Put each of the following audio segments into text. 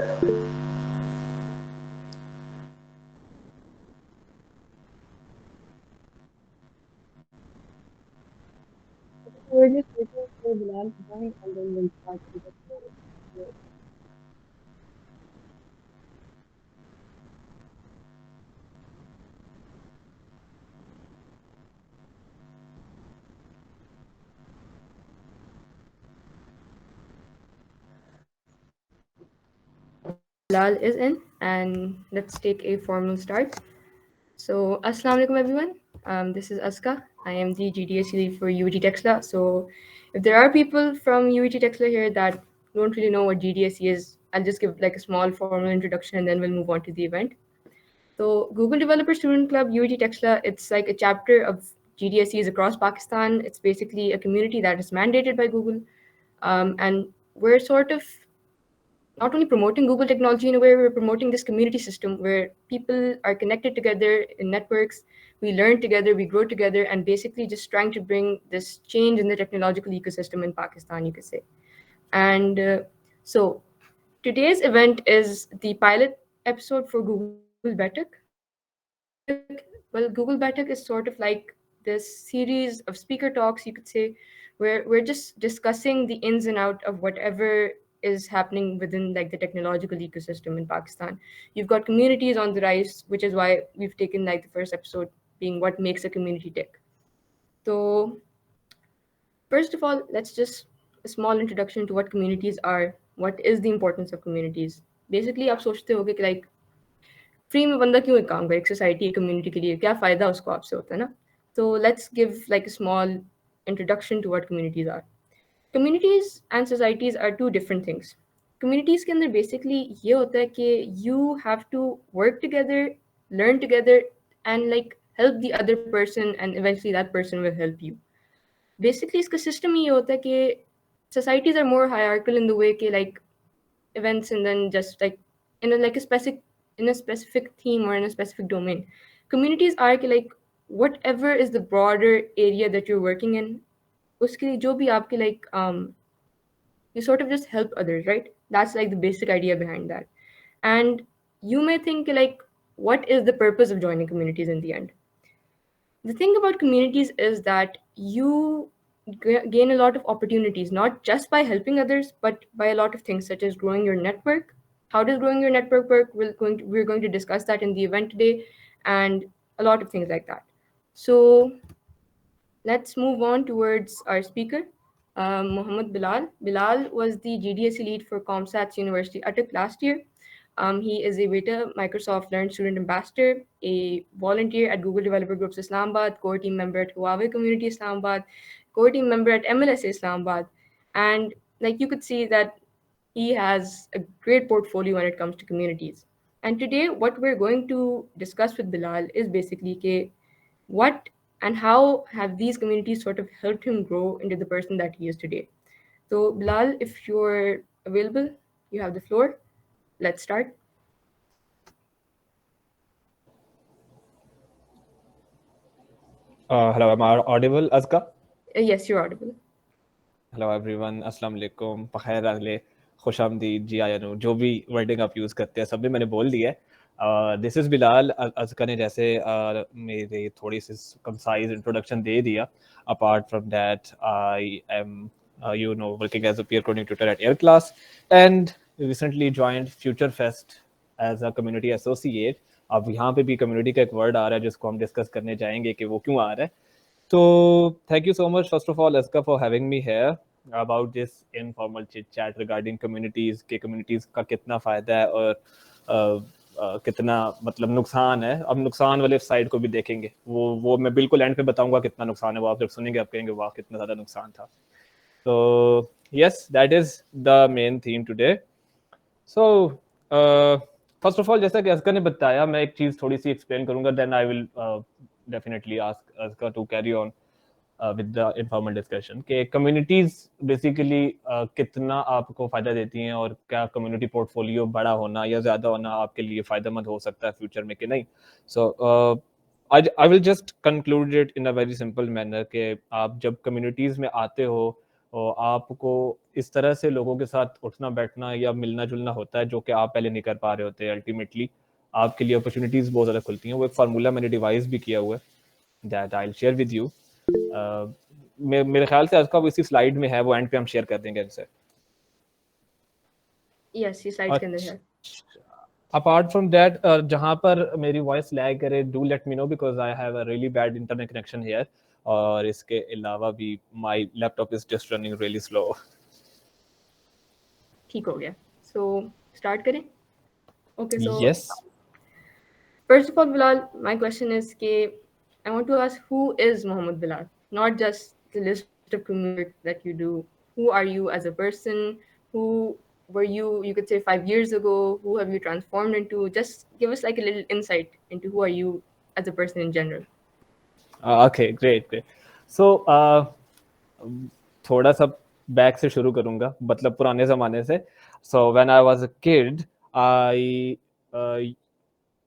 We're just waiting for Bilal to join and then we'll start with the show. Bilal is in, and let's take a formal start. So, Assalamu alaikum, everyone. This is Aska. I am the GDS lead for UET Texla. So, if there are people from UET Texla here that don't really know what GDSE is, I'll just give like a small formal introduction and then we'll move on to the event. So, Google Developer Student Club UET Texla, it's like a chapter of GDSEs across Pakistan. It's basically a community that is mandated by Google. And we're sort of not only promoting Google technology in a way, we're promoting this community system where people are connected together in networks. We learn together, we grow together, and basically just trying to bring this change in the technological ecosystem in Pakistan, you could say. And so today's event is the pilot episode for Google Batak. Well, Google Batak is sort of like this series of speaker talks, you could say, where we're just discussing the ins and out of whatever is happening within like the technological ecosystem in Pakistan. You've got communities on the rise, which is why we've taken like the first episode being what makes a community tick. So first of all, let's just a small introduction to what communities are. What is the importance of communities? Basically, आप सोचते होगे कि like free में बंदा क्यों एक काम करे एक सोसाइटी एक कम्युनिटी के लिए क्या फ़ायदा उसको आपसे होता है ना तो let's give like a small introduction to what communities are communities and societies are two different things communities के अंदर बेसिकली ये होता है कि you have to work together learn together and like help the other person and eventually that person will help you basically इसका system ये होता है कि societies are more hierarchical in the way कि like events and then just like in a like a specific theme or in a specific domain. Communities are like whatever is the broader area that you're working in, उसके लिए जो भी आपके like you sort of just help others, right? That's like the basic idea behind that. And you may think like, what is the purpose of joining communities in the end? The thing about communities is that you gain a lot of opportunities, not just by helping others, but by a lot of things such as growing your network. How does growing your network work? We're going to discuss that in the event today, and a lot of things like that. So let's move on towards our speaker, Mohammed Bilal. Bilal was the GDSE lead for ComSats University Atak last year. He is a Beta Microsoft Learn Student Ambassador, a volunteer at Google Developer Groups Islamabad, core team member at Huawei Community Islamabad, core team member at MLS Islamabad. And like you could see that he has a great portfolio when it comes to communities. And today, what we're going to discuss with Bilal is basically ke, what and how have these communities sort of helped him grow into the person that he is today. So, Bilal, if you're available, you have the floor. Let's start. Hello, am I audible, Azka? Yes, you're audible. Hello everyone, अस्सलाम वालेकुम, बखैर अगले, खुश आमदीद, जी आया नू, जो भी wording आप यूज़ करते हैं सब ने मैंने बोल दिया है। This is Bilal. अज़का ने जैसे मेरे थोड़ी सी कंसाइज इंट्रोडक्शन दे दिया। Apart from that I am working as a peer coding tutor at Air Class and recently joined Future Fest as a community associate. अब यहाँ पे भी कम्युनिटी का एक वर्ड आ रहा है जिसको हम डिस्कस करने जाएंगे कि वो क्यों आ रहा है। So, thank you so much, first of all, Aska, for having me here about this informal chit chat regarding communities के communities का कितना फ़ायदा है और कितना मतलब नुकसान है। अब नुकसान वाले साइड को भी देखेंगे, वो मैं बिल्कुल एंड पे बताऊंगा कितना नुकसान है। वो आप जब सुनेंगे आप कहेंगे वाह कितना ज़्यादा नुकसान था। So yes, that is the main theme today. So first of all, जैसा कि अस्का ने बताया, मैं एक चीज़ थोड़ी सी एक्सप्लेन करूंगा, then I will definitely ask Azka to carry on with the informal discussion कि communities basically कितना आपको फ़ायदा देती हैं और क्या community portfolio बड़ा होना या ज़्यादा होना आपके लिए फ़ायदेमंद हो सकता है फ्यूचर में कि नहीं। So I will just conclude it in a very simple manner कि आप जब communities में आते हो और आपको इस तरह से लोगों के साथ उठना बैठना या मिलना जुलना होता है जो कि आप पहले नहीं कर पा रहे होते। अल्टीमेटली आपके लिए अपॉर्चुनिटीज़ बहुत ज़्यादा खुलती हैं। वो एक फार्मूला मैंने डिवाइस भी किया हुआ है, that I will share with you. मेरे ख्याल से आज का वो इसी स्लाइड में है, वो एंड पे हम शेयर कर देंगे इनसे। यस, ये स्लाइड्स के अंदर है। अपार्ट फ्रॉम दैट, जहाँ पर मेरी वॉइस लैग करे, do let me know because I have a really bad internet connection here. और इसके अलावा भी my laptop is just running really slow. ठीक हो गया। सो स्टार्ट करें। Okay, so yes, first of all, Bilal, my question is कि I want to ask, who is Mohammed Bilal? Not just the list of community work that you do. Who are you as a person? Who were you could say 5 years ago? Who have you transformed into? Just give us like a little insight into who are you as a person in general. Okay, great. So थोड़ा सा back से शुरू करूंगा, मतलब पुराने ज़माने से। So when I was a kid, I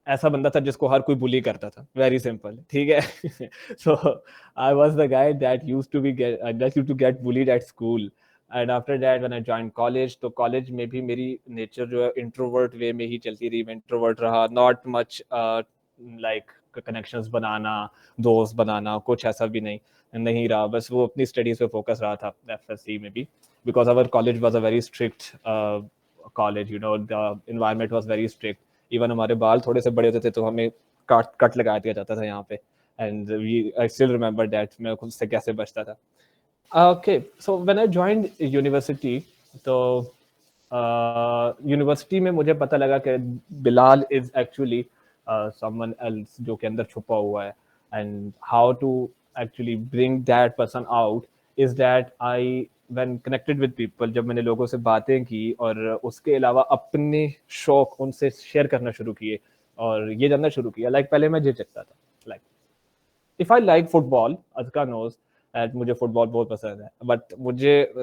ऐसा बंदा था जिसको हर कोई बुली करता था, वेरी सिंपल, ठीक है। So I was the guy that used to get bullied at school. And after that when I join college, तो कॉलेज में भी मेरी नेचर जो है इंट्रोवर्ट वे में ही चलती रही। मैं इंट्रोवर्ट रहा, नॉट मच लाइक कनेक्शंस बनाना, दोस्त बनाना, कुछ ऐसा भी नहीं रहा। बस वो अपनी स्टडीज पे फोकस रहा था एफएससी में भी, because our college was a very strict college, you know, the environment was very strict. Even हमारे बाल थोड़े से बड़े होते थे तो हमें कट लगा दिया जाता था यहाँ पे। And I still remember that, मैं खुद से कैसे बचता था। Okay, so when I joined university, तो यूनिवर्सिटी में मुझे पता लगा कि Bilal is actually someone else जो के अंदर छुपा हुआ है। And how to actually bring that person out is that I when connected with people, जब मैंने लोगों से बातें की और उसके अलावा अपने शौक उनसे शेयर करना शुरू किए और ये जानना शुरू किया। लाइक पहले मैं झिझकता था, like if I like football, Azka knows that मुझे फुटबॉल बहुत पसंद है, बट मुझे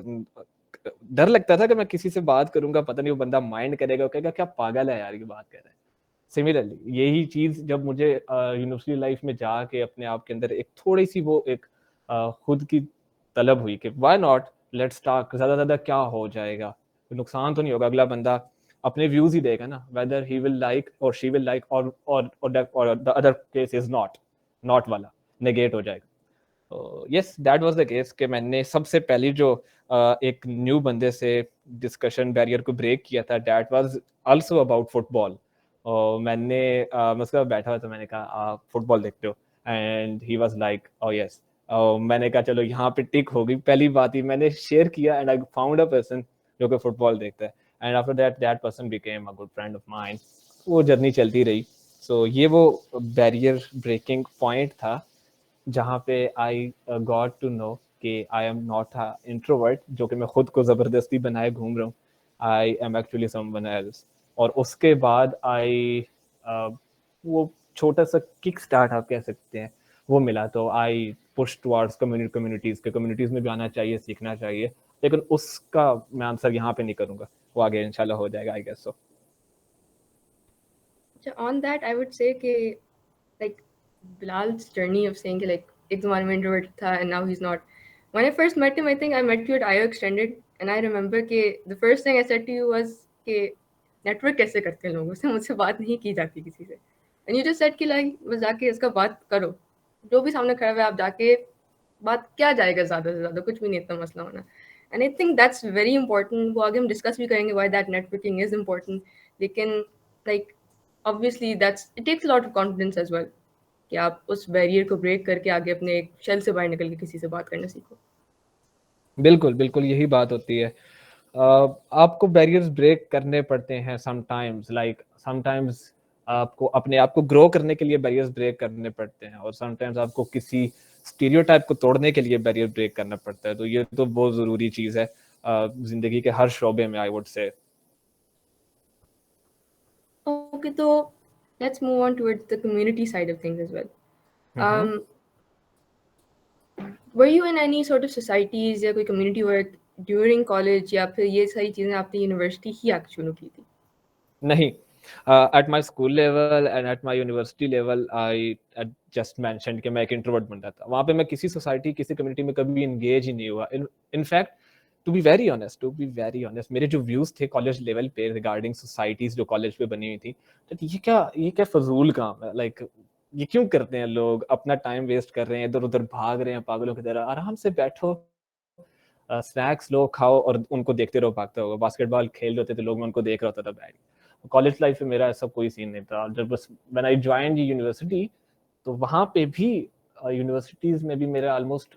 डर लगता था कि मैं किसी से बात करूंगा, पता नहीं वो बंदा माइंड करेगा, कहेगा क्या पागल है यार ये बात कर रहा है। सिमिलरली यही चीज जब मुझे यूनिवर्सिटी लाइफ में जाके अपने आप के अंदर एक थोड़ी सी वो एक खुद की तलब हुई कि व्हाई नॉट, लेट्स टॉक, ज्यादा ज्यादा क्या हो जाएगा, नुकसान तो नहीं होगा, अगला बंदा अपने व्यूज ही देगा ना, वेदर ही विल लाइक और शी विल लाइक, और the other case is not वाला नेगेट हो जाएगा। Yes, that was the case कि मैंने सबसे पहली जो एक न्यू बंदे से डिस्कशन बैरियर को ब्रेक किया था, that was also about football. और मैं उसके साथ बैठा हुआ था, मैंने कहा आप फुटबॉल देखते हो? And he was like oh yes. मैंने कहा चलो यहाँ पे टिक हो गई, पहली बात ही मैंने शेयर किया and I found a person जो कि फुटबॉल देखता है। And after that person became a good friend of mine. वो जर्नी चलती रही। सो ये वो बैरियर ब्रेकिंग पॉइंट था जहाँ पे आई गॉट टू नो कि I am not a introvert जो कि मैं खुद को ज़बरदस्ती बनाए घूम रहा हूँ, I am actually someone else. और उसके बाद आई वो छोटा सा किक स्टार्ट आप कह सकते हैं वो मिला, तो आई पुश टुवर्ड्स कम्युनिटीज़ में भी आना चाहिए, सीखना चाहिए। लेकिन उसका मैं आंसर यहाँ पे नहीं करूँगा, वो आगे इंशाल्लाह हो जाएगा, I guess so. On that, I would say कि like Bilal's journey of saying कि like एक ज़माने में introvert था and now he's not. When I first met him, I think I met you at IO Extended, and I remember कि the first thing I said to you was कि network कैसे करते हैं लोगों से, मुझसे बात नहीं की जाती किसी से, and you just said कि like बस जाके इसका बात करो, जो भी सामने खड़ा है आप जाके बात क्या जाएगा, ज़्यादा से ज़्यादा कुछ भी नहीं इतना मसला होना। And I think that's very important. वो आगे हम डिस्कस भी करेंगे why that networking is important, लेकिन like obviously that's it takes lot of confidence as well कि आप उस बैरियर को ब्रेक करके आगे अपने एक शेल से बाहर निकल के किसी से बात करना सीखो। बिल्कुल बिल्कुल यही बात होती है। आपको बैरियर्स ब्रेक करने पड़ते हैं समटाइम्स, लाइक समटाइम्स आपको अपने आप को ग्रो करने के लिए बैरियर्स ब्रेक करने पड़ते हैं, और समटाइम्स आपको किसी स्टीरियोटाइप को तोड़ने के लिए बैरियर ब्रेक करना पड़ता है। तो ये तो बहुत ज़रूरी चीज़ है जिंदगी के हर शोबे में, आई वुड से। ओके, तो let's move on towards the community side of things as well. Were you in any sort of societies या कोई कम्युनिटी वर्क ड्यूरिंग कॉलेज, या फिर ये सारी चीज़ें आपने यूनिवर्सिटी ही आके शुरू की थी? नहीं, at my school level and at my university level I just mentioned कि मैं एक इंट्रोवर्ट बंदा था। वहाँ पे मैं किसी सोसाइटी, किसी कम्युनिटी में कभी इंगेज ही नहीं हुआ। In fact to be very honest मेरे जो व्यूज़ थे कॉलेज लेवल पे रिगार्डिंग सोसाइटीज़ जो कॉलेज पे बनी हुई थी, तो ये क्या फ़ज़ूल काम है, लाइक ये क्यों करते हैं लोग, अपना टाइम वेस्ट कर रहे हैं, इधर-उधर भाग रहे हैं पागलों की तरह, आराम से बैठो, स्नैक्स लो, खाओ और उनको देखते रहो भागते हुए। बास्केटबॉल खेल रहे थे तो लोग मैं उनको देख रहा होता था बैठ के। कॉलेज लाइफ में मेरा ऐसा कोई सीन नहीं था। जब बस व्हेन आई जॉइन्ड यूनिवर्सिटी, तो वहाँ पे भी यूनिवर्सिटीज़ में भी मेरा ऑलमोस्ट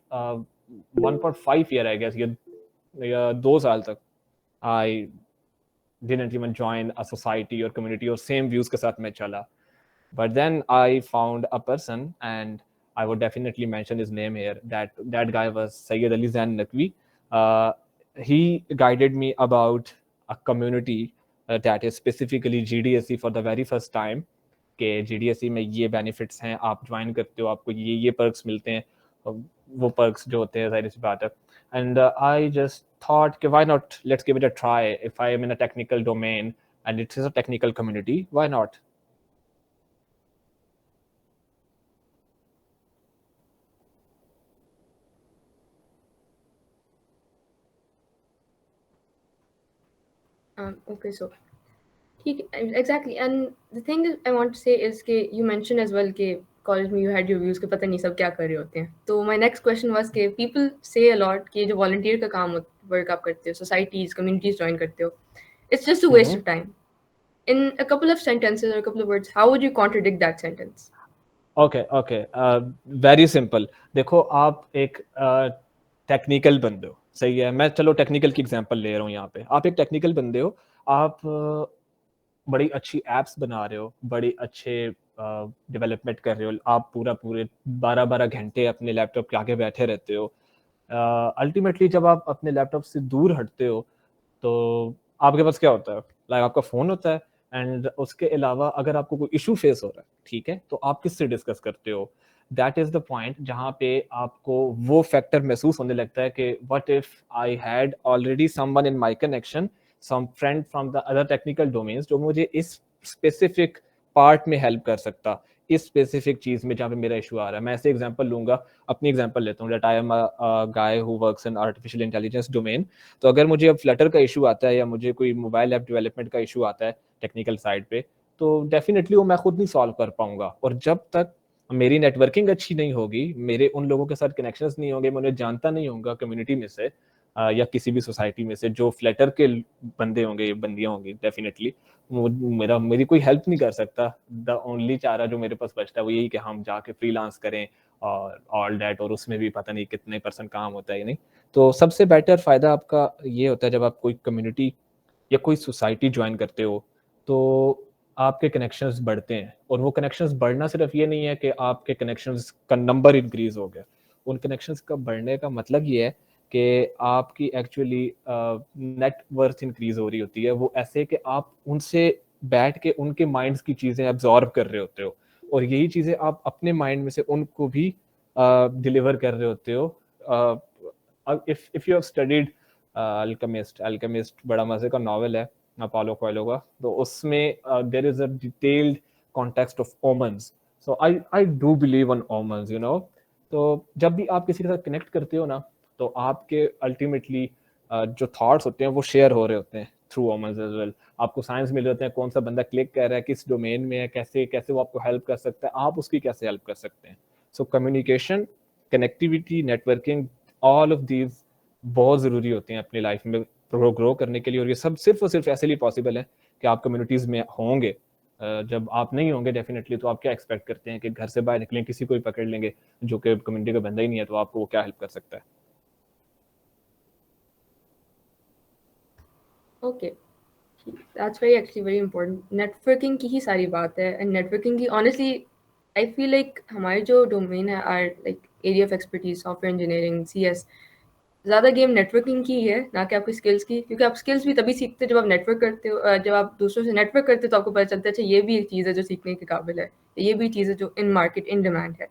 1.5 ईयर आई गेस या 2 साल तक I didn't even join a society और कम्युनिटी और सेम व्यूज़ के साथ मैं चला। But then I found a person, and I would definitely mention his name here. That guy was Sayyid Ali Zain Naqvi. Uh, he guided me about a community that is specifically GDSE for the very first time. कि GDSE में ये benefits हैं, आप join करते हो, आपको ये perks मिलते हैं, वो perks जो होते हैं जाहिर सी बात है. And I just thought कि why not, let's give it a try. If I am in a technical domain and it is a technical community, why not? Okay, so ठीक है, exactly. And the thing I want to say is कि you mentioned as well कि college में you had your views कि पता नहीं सब क्या कर रहे होते हैं. तो my next question was कि people say a lot कि जो volunteer का काम work आप करते हो, societies, communities join करते हो, it's just a waste of time. In a couple of sentences or a couple of words, how would you contradict that sentence? Okay very simple. देखो आप एक टेक्निकल बंदे हो, सही है, मैं चलो टेक्निकल की एग्जांपल ले रहा हूँ यहाँ पे. आप एक टेक्निकल बंदे हो, आप बड़ी अच्छी एप्स बना रहे हो, बड़ी अच्छे डेवलपमेंट कर रहे हो, आप पूरे 12-12 घंटे अपने लैपटॉप के आगे बैठे रहते हो. अल्टीमेटली जब आप अपने लैपटॉप से दूर हटते हो तो आपके पास क्या होता है, लाइक आपका फ़ोन होता है. एंड उसके अलावा अगर आपको कोई इशू फेस हो रहा है, ठीक है, तो आप किससे डिस्कस करते हो. दैट इज द पॉइंट जहाँ पे आपको वो फैक्टर महसूस होने लगता है कि what if I had already someone in my connection, some friend from the other technical domains जो मुझे इस स्पेसिफिक पार्ट में हेल्प कर सकता, इस स्पेसिफिक चीज में जहाँ पे मेरा इशू आ रहा है. मैं ऐसे एग्जांपल लूंगा, अपनी एग्जांपल लेता हूँ. That I am a guy who works in artificial intelligence domain. तो अगर मुझे अब फ्लटर का इशू आता है या मुझे कोई मोबाइल ऐप डेवलपमेंट का इशू आता है टेक्निकल साइड पे, तो डेफिनेटली वो मैं खुद नहीं सॉल्व कर पाऊंगा. और जब तक मेरी नेटवर्किंग अच्छी नहीं होगी, मेरे उन लोगों के साथ कनेक्शंस नहीं होंगे, मैं उन्हें जानता नहीं होऊंगा कम्युनिटी में से या किसी भी सोसाइटी में से जो फ्लटर के बंदे होंगे, बंदियां होंगी, डेफिनेटली मेरी कोई हेल्प नहीं कर सकता. द ओनली चारा जो मेरे पास बचता है वो यही कि हम जाके फ्रीलांस करें और ऑल डैट, और उसमें भी पता नहीं कितने % काम होता है. नहीं, तो सबसे बेटर फ़ायदा आपका ये होता है जब आप कोई कम्युनिटी या कोई सोसाइटी ज्वाइन करते हो, तो आपके कनेक्शंस बढ़ते हैं. और वो कनेक्शंस बढ़ना सिर्फ ये नहीं है कि आपके कनेक्शंस का नंबर इंक्रीज हो गया. उन कनेक्शंस का बढ़ने का मतलब ये है कि आपकी एक्चुअली नेट वर्थ इंक्रीज हो रही होती है. वो ऐसे कि आप उनसे बैठ के उनके माइंड्स की चीज़ें एब्जॉर्ब कर रहे होते हो, और यही चीज़ें आप अपने माइंड में से उनको भी डिलीवर कर रहे होते हो. If you have studied alchemist बड़ा मजे का नॉवल है पालो कोएल्हो का, तो उसमें there is a detailed context of omens. So I do believe on omens, you know. तो जब भी आप किसी के साथ कनेक्ट करते हो ना, तो आपके अल्टीमेटली जो थॉट्स होते हैं वो शेयर हो रहे होते हैं थ्रू ओमन्स एज वेल. आपको साइंस मिल रहे होते हैं, कौन सा बंदा क्लिक कर रहा है, किस डोमेन में है, कैसे कैसे वो आपको हेल्प कर सकता है, आप उसकी कैसे हेल्प कर सकते हैं. So communication, connectivity, networking, all of these बहुत ज़रूरी होते हैं अपनी लाइफ में ग्रो करने के लिए. और ये सब सिर्फ और सिर्फ ऐसे लिए पॉसिबल है कि आप कम्युनिटीज़ में होंगे. जब आप नहीं होंगे डेफिनेटली, तो आप क्या एक्सपेक्ट करते हैं कि घर से बाहर निकलें किसी को ही पकड़ लेंगे जो कि कम्युनिटी का बंदा ही नहीं है, तो आपको वो क्या हेल्प कर सकता है. Okay, that's very actually very important. Networking की ही सारी बात है, and networking की honestly I feel like हमारे जो domain है, our like area of expertise, software engineering, CS, ज़्यादा गेम नेटवर्किंग की है ना कि आपकी स्किल्स की. क्योंकि आप स्किल्स भी तभी सीखते हो जब आप नेटवर्क करते हो. जब आप दूसरों से नेटवर्क करते हो तो आपको पता चलता है अच्छा ये भी एक चीज़ है जो सीखने के काबिल है, ये भी चीज़ है जो इन मार्केट इन डिमांड है.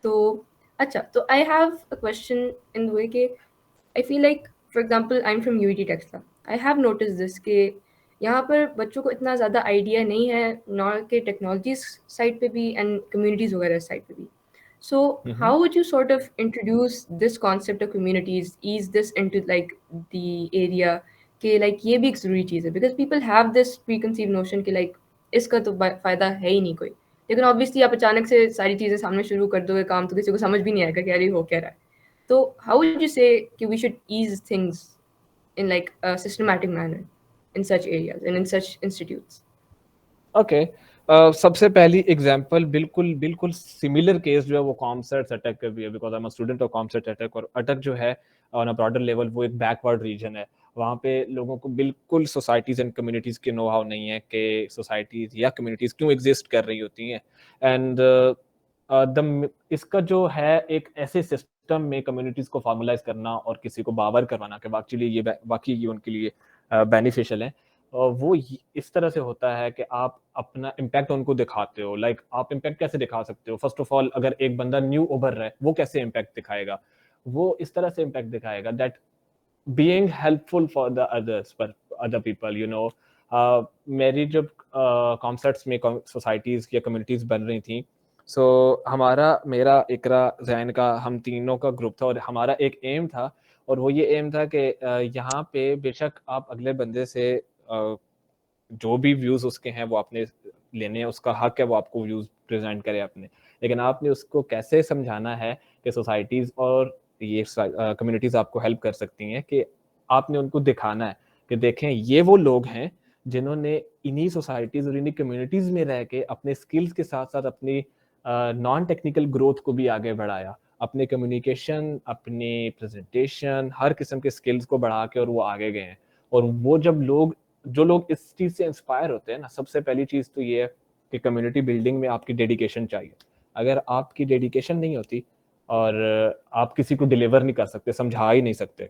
तो अच्छा, तो I have a question in the way के I feel like for example I am from UT Taxila. I have notice this कि यहाँ पर बच्चों को इतना ज़्यादा आइडिया नहीं है नॉर के टेक्नोलॉजीज साइड पे भी एंड कम्युनिटीज़ वगैरह साइड पे भी. So how would you sort of introduce this concept of communities, ease this into like the area कि like ये भी एक ज़रूरी चीज़ है, because people have this preconceived notion कि like इसका तो फ़ायदा है ही नहीं कोई, लेकिन obviously आप अचानक से सारी चीज़ें सामने शुरू कर दोगे काम, तो किसी को समझ भी नहीं आएगा कि यार ये हो क्या रहा है. तो how would you say कि we should ease things in like a systematic manner in such areas and in such institutes? Okay सबसे पहली एग्जांपल बिल्कुल बिल्कुल सिमिलर केस जो है वो कॉमसेट्स अटक का भी है, because I am a student of COMSATS अटक, और अटक जो है ऑन अ ब्रॉडर लेवल वो एक बैकवर्ड रीजन है. वहाँ पे लोगों को बिल्कुल सोसाइटीज़ एंड कम्युनिटीज़ के नो हाउ नहीं है कि सोसाइटीज़ या कम्युनिटीज़ क्यों एग्जिस्ट कर रही होती हैं. एंड इसका जो है एक ऐसे सिस्टम में कम्युनिटीज़ को फॉर्मुलाइज करना और किसी को बावर करवाना कि वाकई ये उनके लिए बेनिफिशियल है, वो इस तरह से होता है कि आप अपना इम्पैक्ट उनको दिखाते हो. लाइक आप इम्पैक्ट कैसे दिखा सकते हो? फर्स्ट ऑफ ऑल, अगर एक बंदा न्यू उभर रहा है, वो कैसे इम्पैक्ट दिखाएगा? वो इस तरह से इम्पैक्ट दिखाएगा that being helpful for the others, for other people, you know. मेरी जब कॉन्सर्ट्स में सोसाइटीज़ या कम्युनिटीज़ बन रही थी, सो मेरा इकरा जैन का, हम तीनों का ग्रुप था और हमारा एक एम था, और वो ये एम था कि यहाँ पे बेशक आप अगले बंदे से जो भी व्यूज उसके हैं वो आपने लेने हैं, उसका हक है वो आपको व्यूज प्रेजेंट करे अपने, लेकिन आपने उसको कैसे समझाना है कि सोसाइटीज और ये कम्युनिटीज आपको हेल्प कर सकती हैं, कि आपने उनको दिखाना है कि देखें ये वो लोग हैं जिन्होंने इन्हीं सोसाइटीज और इन्हीं कम्युनिटीज में रह के अपने स्किल्स के साथ साथ अपनी नॉन टेक्निकल ग्रोथ को भी आगे बढ़ाया, अपने कम्युनिकेशन, अपने प्रेजेंटेशन, हर किस्म के स्किल्स को बढ़ा के, और वो आगे गए हैं. और वो जो लोग इस चीज से इंस्पायर होते हैं ना, सबसे पहली चीज तो ये है कि कम्युनिटी बिल्डिंग में आपकी डेडिकेशन चाहिए. अगर आपकी डेडिकेशन नहीं होती और आप किसी को डिलीवर नहीं कर सकते, समझा ही नहीं सकते,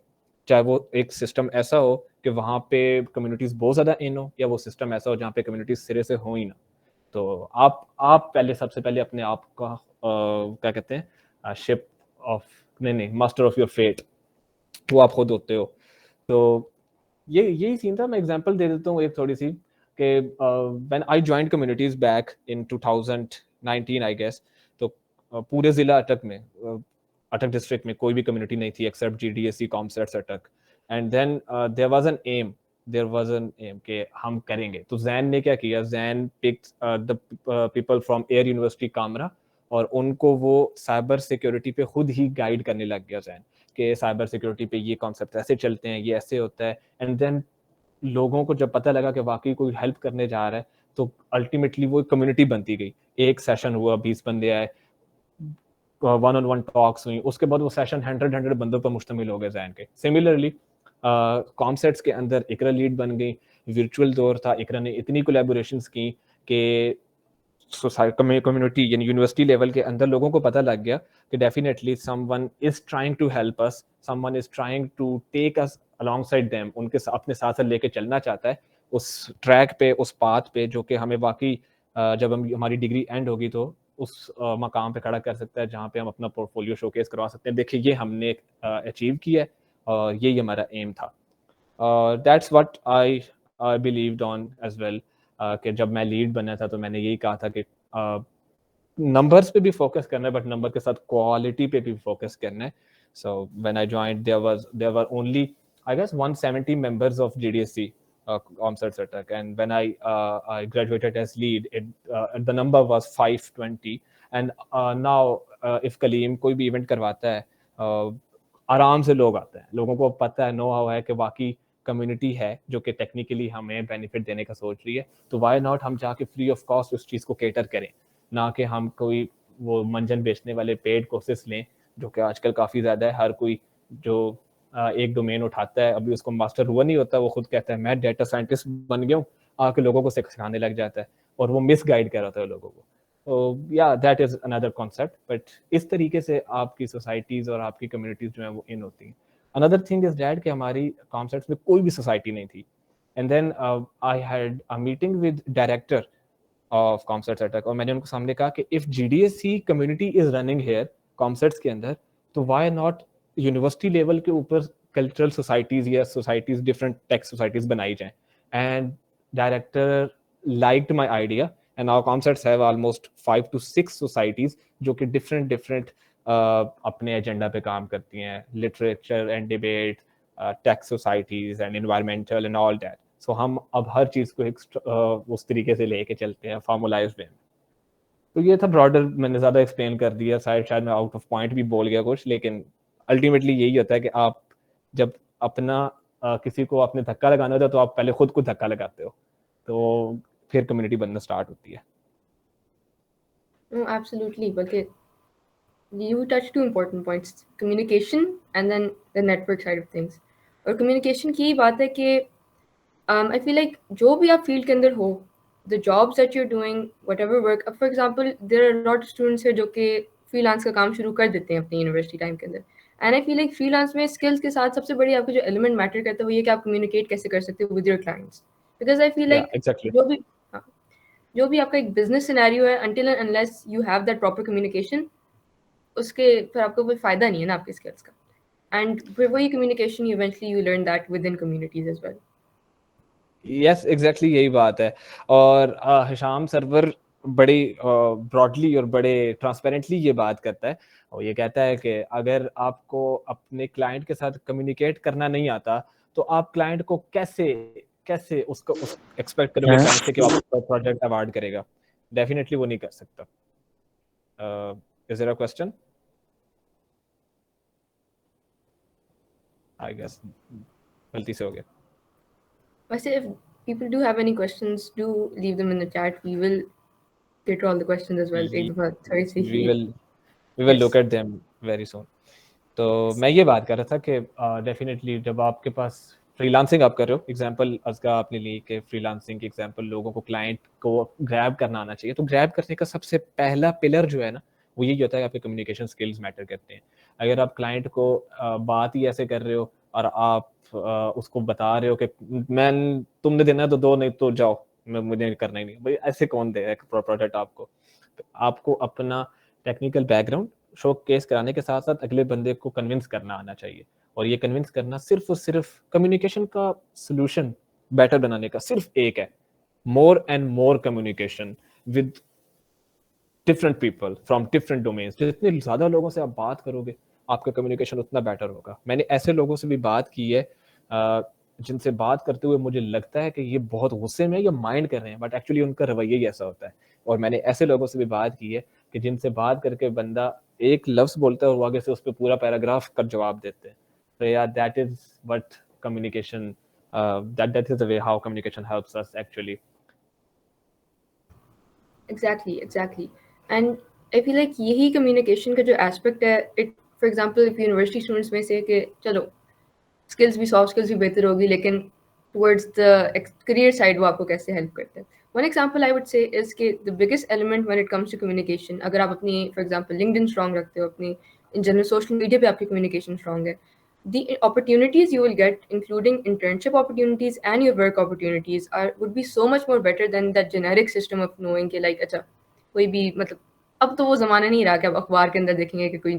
चाहे वो एक सिस्टम ऐसा हो कि वहाँ पे कम्युनिटीज बहुत ज्यादा इन हो, या वो सिस्टम ऐसा हो जहाँ पे कम्युनिटीज सिरे से हो ही ना, तो आप पहले सबसे पहले अपने आप का क्या कहते हैं, शिप ऑफ, नहीं, मास्टर ऑफ योर फेट, वो आप खुद होते हो. तो यही सीन था. मैं एग्जांपल दे देता हूँ एक थोड़ी सी कि when I joined communities back in 2019 I guess, तो पूरे जिला अटक में, अटक डिस्ट्रिक्ट में कोई भी कम्युनिटी नहीं थी except GDSC COMSATS Attock. And then there was an aim कि हम करेंगे. तो जैन ने क्या किया, Zain picked the people from Air University Kamra, और उनको वो साइबर सिक्योरिटी पे खुद ही गाइड करने लग गया जैन, कि साइबर सिक्योरिटी पे ये कॉन्सेप्ट ऐसे चलते हैं, ये ऐसे होता है. एंड देन लोगों को जब पता लगा कि वाकई कोई हेल्प करने जा रहा है, तो अल्टीमेटली वो कम्युनिटी बनती गई. एक सेशन हुआ, 20 बंदे आए, 1-on-1 टॉक्स हुई, उसके बाद वो सेशन 100 बंदों पर मुश्तमिल हो गए जैन के. सिमिलरली कॉमसेट्स के अंदर इकरा लीड बन गई. वर्चुअल दौर था, इकरा ने इतनी कोलैबोरेशंस की कि कम्युनिटी यानी यूनिवर्सिटी लेवल के अंदर लोगों को पता लग गया कि definitely someone is trying to help us, someone is trying to take us alongside them, उनके अपने साथ साथ लेके चलना चाहता है उस ट्रैक पे, उस पाथ पे, जो कि हमें वाकई जब हमारी डिग्री एंड होगी तो उस मकाम पे खड़ा कर सकता है जहाँ पे हम अपना पोर्टफोलियो शोकेस करवा सकते हैं. देखिए ये हमने अचीव किया है और यही हमारा एम था. That's what I believed on as well. कि जब मैं लीड बना था तो मैंने यही कहा था कि नंबर्स पे भी फोकस करना है, बट नंबर के साथ क्वालिटी पे भी फोकस करना है. So when I joined there were only I guess 170 members of GDSC ComCert Attack, and when I graduated as lead, the number was 520. And now if Kaleem कोई भी event करवाता है, आराम से लोग आते हैं, लोगों को पता है, नो हाउ है कि वाकई कम्युनिटी है जो कि टेक्निकली हमें बेनिफिट देने का सोच रही है, तो वाई नॉट हम जाके फ्री ऑफ कॉस्ट उस चीज़ को केटर करें, ना कि हम कोई वो मंजन बेचने वाले पेड कोर्सेस लें, जो कि आजकल काफ़ी ज़्यादा है. हर कोई जो एक डोमेन उठाता है, अभी उसको मास्टर हुआ नहीं होता, वो खुद कहता है मैं डेटा साइंटिस्ट बन गया हूँ, आके लोगों को सिखाने लग जाता है, और वो मिस गाइड कर रहा था लोगों को. तो या that is another concept. But इस तरीके से आपकी सोसाइटीज़ और आपकी कम्युनिटीज़ जो है वो इन होती हैं. अनदर थिंग इज डैट कि हमारी कॉन्सेप्ट्स में कोई भी सोसाइटी नहीं थी. And then I had a meeting with director of COMSATS Attock, और मैंने उनको सामने कहा कि if GDSC community is running here COMSATS के अंदर, तो व्हाई नॉट यूनिवर्सिटी लेवल के ऊपर कल्चरल सोसाइटीज या डिफरेंट टेक सोसाइटीज बनाई जाएं. And director liked my idea and our ComSets have almost 5 to 6 societies जो कि different अपने एजेंडा पे काम करती हैं, literature and debate, tech societies and environmental and all that. So हम अब हर चीज़ को एक उस तरीके से लेके चलते हैं फॉर्मुलाइज वे में. तो ये था ब्रॉडर, मैंने ज़्यादा एक्सप्लेन कर दिया, शायद मैं आउट ऑफ पॉइंट भी बोल गया कुछ, लेकिन अल्टीमेटली यही होता है कि आप जब अपना किसी को अपने धक्का लगाना होता है तो आप पहले खुद को धक्का लगाते हो, तो फिर कम्युनिटी बनना स्टार्ट होती है. No, absolutely. बल्कि you touched two important points: communication and then the network side of things. और communication की बात है कि I feel like जो भी आप फील्ड के अंदर हो, the jobs that you're doing, whatever work, for example, there are a lot of students है जो कि freelance का काम शुरू कर देते हैं अपनी यूनिवर्सिटी टाइम के अंदर. And I feel like freelance में skills के साथ सबसे बड़ी आपको जो element matter करता है वो ये कि आप communicate कैसे कर सकते हो with your clients. Because I feel like exactly. जो भी आपका एक business scenario है, until and unless you have that proper communication, उसके फिर आपको कोई फायदा नहीं है ना आपके skills का. And फिर वही communication, eventually you learn that within communities as well. Yes exactly यही बात है. और हिशाम सरवर बड़ी ब्रॉडली और बड़े ट्रांसपेरेंटली ये बात करता है, और ये कहता है कि अगर आपको अपने क्लाइंट के साथ कम्युनिकेट करना नहीं आता तो आप क्लाइंट को कैसे उसको एक्सपेक्ट करोगे क्लाइंट से कि वो आपको प्रोजेक्ट अवार्ड करेगा. डेफिनेटली वो नहीं कर सकता. Is there a question? I guess गलती से हो गया. वैसे if people do have any questions, do leave them in the chat. We will get to all the questions as well. एक दफा थोड़ी सी we will look at them very soon. तो मैं ये बात कर रहा था कि डेफिनेटली जब आपके पास फ्रीलांसिंग आप कर रहे हो, एग्जांपल अज़का आपने ली कि फ्रीलांसिंग की एग्जांपल लोगों को क्लाइंट को ग्रैब करना आना चाहिए, तो ग्रैब करने का सबसे पहला पिलर जो है ना वो यही होता है कि आपके कम्युनिकेशन स्किल्स मैटर करते हैं. अगर आप क्लाइंट को बात ही ऐसे कर रहे हो और आप उसको बता रहे हो कि मैं तुमने देना तो दो, नहीं तो जाओ, मुझे करना ही नहीं, भाई ऐसे कौन दे एक प्रोजेक्ट आपको. आपको अपना टेक्निकल बैकग्राउंड शोकेस कराने के साथ साथ अगले बंदे को कन्विंस करना आना चाहिए. और ये कन्विंस करना सिर्फ और सिर्फ कम्युनिकेशन का सोल्यूशन बेटर बनाने का सिर्फ एक है, more and more communication with different people from different domains. जितने ज़्यादा लोगों से आप बात करोगे आपका कम्युनिकेशन उतना बेटर होगा. मैंने ऐसे लोगों से भी बात की है जिनसे बात करते हुए मुझे लगता है कि ये बहुत गुस्से में या माइंड कर रहे हैं, बट एक्चुअली उनका रवैया ही ऐसा होता है. और मैंने ऐसे लोगों से भी बात की है कि जिनसे बात करके बंदा एक लफ्ज़ बोलता है और वो आगे से उस पर पूरा पैराग्राफ का जवाब देते हैं. तो यार that is what communication, that is the way how communication helps us actually. Exactly. And I feel like यही communication का जो aspect है, it for example if university students में से कि चलो skills भी soft skills भी बेहतर होगी, लेकिन towards the career side वो आपको कैसे help करते हैं. One example I would say is कि the biggest element when it comes to communication, अगर आप अपनी for example LinkedIn strong रखते हो, अपनी in general social media पे आपकी communication strong है, the opportunities you will get, including internship opportunities and your work opportunities, would be so much more better than that generic system of knowing कि like अच्छा कोई भी मतलब अब तो वो ज़माना नहीं रहा कि अब अखबार के अंदर देखेंगे कि कोई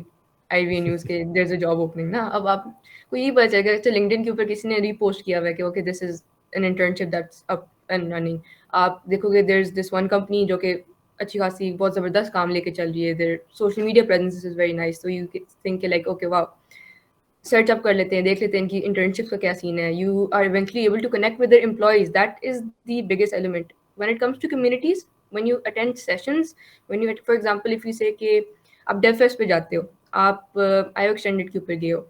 IVA न्यूज़ के there's a job opening ना. अब आप को यही पता चलेगा तो लिंक्डइन के ऊपर किसी ने रीपोस्ट किया हुआ है कि okay this is an internship that's up and running. आप देखोगे there is this one company जो कि अच्छी खासी बहुत ज़बरदस्त काम लेके चल रही है. Their social media presence is very nice. So you think like okay wow, search up कर लेते हैं, देख लेते हैं इनकी इंटर्नशिप का क्या सीन है. You are eventually able to connect with their employees. That is the biggest element when it comes to communities. When you attend sessions, when you for example if you say कि आप Dave fest पे जाते हो, आप आयो extended के ऊपर गए हो.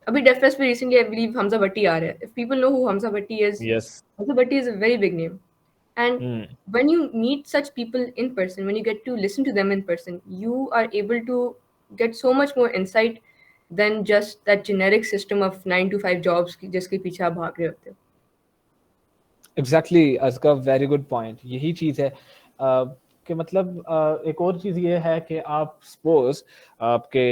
अभी डेफ फेस्ट पे रिसेंटली आई बिलीव हमजा भट्टी आ रहा है. If people know who Hamza Bhatti is, Yes. Hamza Bhatti is a very big name. And when you meet such people in person, when you get to listen to them in person, you are able to get so much more insight than just that generic system of 9 to 5 jobs जिसके पीछे आप भाग रहे होते हो. Exactly उसका very good point यही चीज़ है कि मतलब एक और चीज़ ये है कि आप सपोज आपके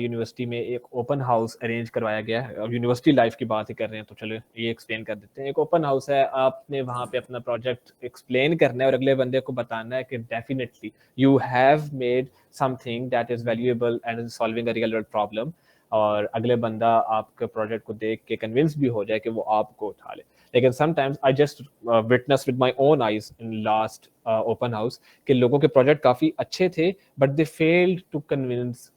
यूनिवर्सिटी में एक ओपन हाउस अरेंज करवाया गया है. अब यूनिवर्सिटी लाइफ की बात ही कर रहे हैं तो चलो ये एक्सप्लेन कर देते हैं. एक ओपन हाउस है, आपने वहाँ पे अपना प्रोजेक्ट एक्सप्लेन करना है और अगले बंदे को बताना है कि definitely you have made something that is valuable and solving a real world problem, और अगले बंदा आपके प्रोजेक्ट को देख के कन्विंस भी हो जाए कि वो आपको उठा ले. लेकिन sometimes I just witness with my own eyes in last open house कि लोगों के प्रोजेक्ट काफ़ी अच्छे थे but they failed to convince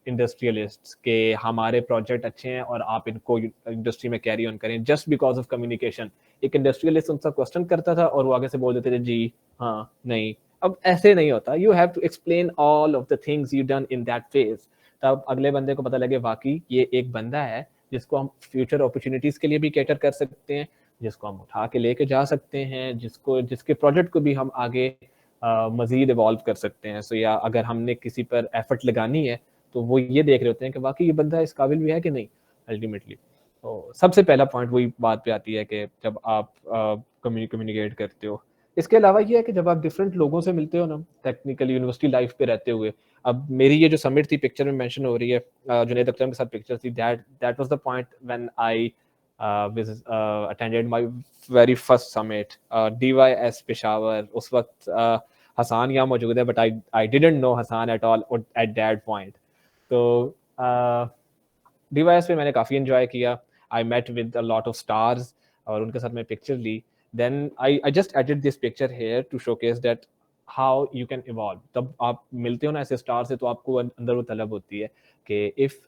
industrialists के हमारे प्रोजेक्ट अच्छे हैं और आप इनको इंडस्ट्री में कैरी ऑन करें जस्ट बिकॉज ऑफ कम्युनिकेशन। एक इंडस्ट्रियलिस्ट उनका क्वेश्चन करता था और वो आगे से बोल देते थे जी हाँ नहीं। अब ऐसे नहीं होता, you have to explain all of the things you done in that phase, तब अगले बंदे को पता लगे वाकई ये एक बंदा है जिसको हम फ्यूचर अपॉर्चुनिटीज के लिए भी कैटर कर सकते हैं, जिसको हम उठा के लेके जा सकते हैं, जिसके प्रोजेक्ट को भी हम आगे मजीद इवॉल्व कर सकते हैं। सो या अगर हमने किसी पर एफर्ट लगानी है तो वो ये देख रहे होते हैं कि वाकई ये बंदा इस काबिल भी है कि नहीं अल्टीमेटली। तो सबसे पहला पॉइंट वही बात पे आती है कि जब आप कम्युनिकेट करते हो। इसके अलावा ये है कि जब आप डिफरेंट लोगों से मिलते हो ना टेक्निकल यूनिवर्सिटी लाइफ पे रहते हुए, अब मेरी ये जो समिट थी पिक्चर में मेंशन हो रही है जुनैद अख्तर के साथ पिक्चर थी, that was the point when I attended my very first summit DYS Peshawar. उस वक्त हसान यहाँ मौजूद है but I didn't know Hasan at all at that point. तो DYS पे मैंने काफ़ी एंजॉय किया, I met with a lot of stars और उनके साथ मैं पिक्चर ली। Then I just edit this picture here to showcase that how you can evolve. तब आप मिलते हो ना ऐसे स्टार से तो आपको अंदर वो तलब होती है कि if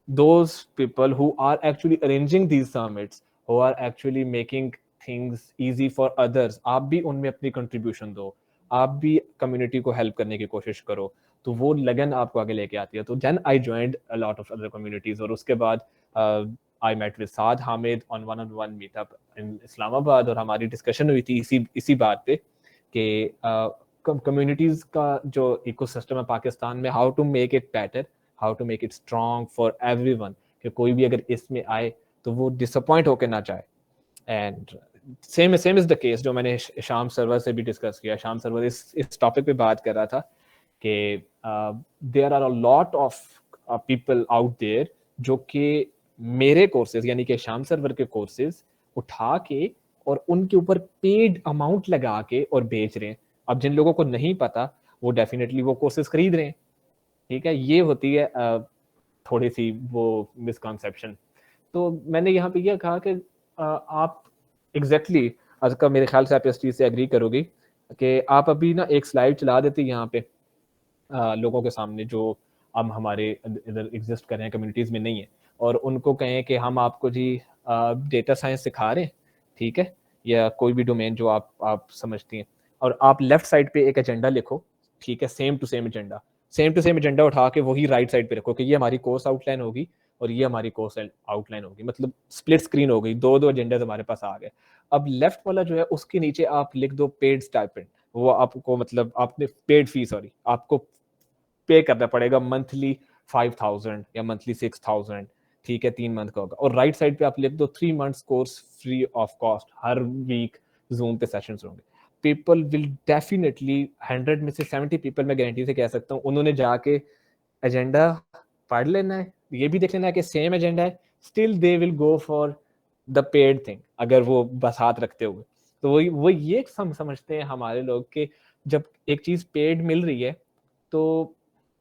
those people who are actually arranging these summits, who are actually making things easy for others, आप भी उनमें अपनी contribution दो, आप भी community को help करने की कोशिश करो, तो वो लगन आपको आगे लेके आती है। तो then I joined a lot of other communities और उसके बाद I met with Saad Hamid on one-on-one meetup in Islamabad और हमारी discussion हुई थी इसी बात पे कि communities का जो ecosystem है पाकिस्तान में, how to make it better, how to make it strong for everyone, कि कोई भी अगर इसमें आए तो वो डिसअपॉइंट होकर ना जाए। And same is the case जो मैंने शाम सरवर से भी डिस्कस किया। शाम सरवर इस टॉपिक पे बात कर रहा था कि there are a lot of people out there जो कि मेरे कोर्सेज यानी कि शाम सरवर के कोर्सेज उठा के और उनके ऊपर पेड अमाउंट लगा के और बेच रहे हैं। अब जिन लोगों को नहीं पता वो डेफिनेटली वो कोर्सेज खरीद रहे हैं, ठीक है। ये होती है थोड़ी सी वो मिसकॉन्सेप्शन। तो मैंने यहाँ पे ये कहा कि आप एग्जैक्टली आज का मेरे ख्याल से आप इस चीज़ से एग्री करोगी कि आप अभी ना एक स्लाइड चला देते यहाँ पे लोगों के सामने जो हम हमारे इधर एग्जिस्ट कर रहे हैं कम्युनिटीज़ में नहीं है, और उनको कहें कि हम आपको जी डेटा साइंस सिखा रहे हैं, ठीक है, या कोई भी डोमेन जो आप समझती हैं, और आप लेफ्ट साइड पे एक एजेंडा लिखो, ठीक है, सेम टू सेम एजेंडा उठा के वही राइट साइड पे रखो कि ये हमारी कोर्स आउटलाइन होगी और ये हमारी कोर्स आउटलाइन होगी, मतलब स्प्लिट स्क्रीन हो गई, दो एजेंडाज हमारे पास आ गए। अब लेफ्ट वाला जो है उसके नीचे आप लिख दो पेड स्टाइपेंड, वो आपको मतलब आपने पेड फी सॉरी आपको पे करना पड़ेगा मंथली 5,000 या मंथली 6,000, ठीक है, 3 मंथ का होगा। और राइट साइड पे आप लिख दो 3 months course free of cost, हर वीक जूम पे सेशंस होंगे। पीपल विल डेफिनेटली 100 में से 70 पीपल मैं गारंटी से कह सकता हूँ उन्होंने जाके एजेंडा पढ़ लेना है, ये भी देख लेना है कि सेम एजेंडा है, still they will go for the paid thing अगर वो बस हाथ रखते हुए। तो वो ये समझते हैं हमारे लोग कि जब एक चीज़ पेड मिल रही है तो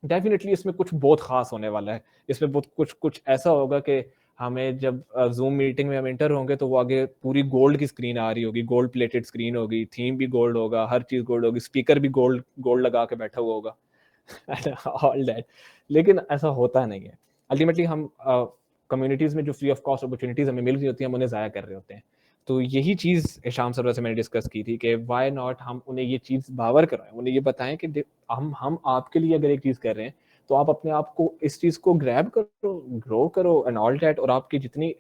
डेफिनेटली इसमें कुछ बहुत खास होने वाला है, इसमें बहुत कुछ ऐसा होगा कि हमें जब जूम मीटिंग में हम इंटर होंगे तो वो आगे पूरी गोल्ड की स्क्रीन आ रही होगी, गोल्ड प्लेटेड स्क्रीन होगी, थीम भी गोल्ड होगा, हर चीज़ गोल्ड होगी, स्पीकर भी गोल्ड लगा के बैठा हुआ होगा ऑल दैट। लेकिन ऐसा होता नहीं है। अल्टीमेटली हम कम्युनिटीज़ में जो फ्री ऑफ कॉस्ट अपॉर्चुनिटीज़ हमें मिल रही होती हैं हम उन्हें ज़ाया कर रहे होते हैं। तो यही चीज़ शाम सरवर से मैंने डिस्कस की थी कि वाई नॉट हम उन्हें ये चीज़ बावर कराएं, उन्हें ये बताएं कि हम आपके लिए अगर एक चीज़ कर रहे हैं तो आप अपने आप को इस चीज़ को ग्रैब करो, ग्रो करो एंड ऑल दैट, और आपकी जितनी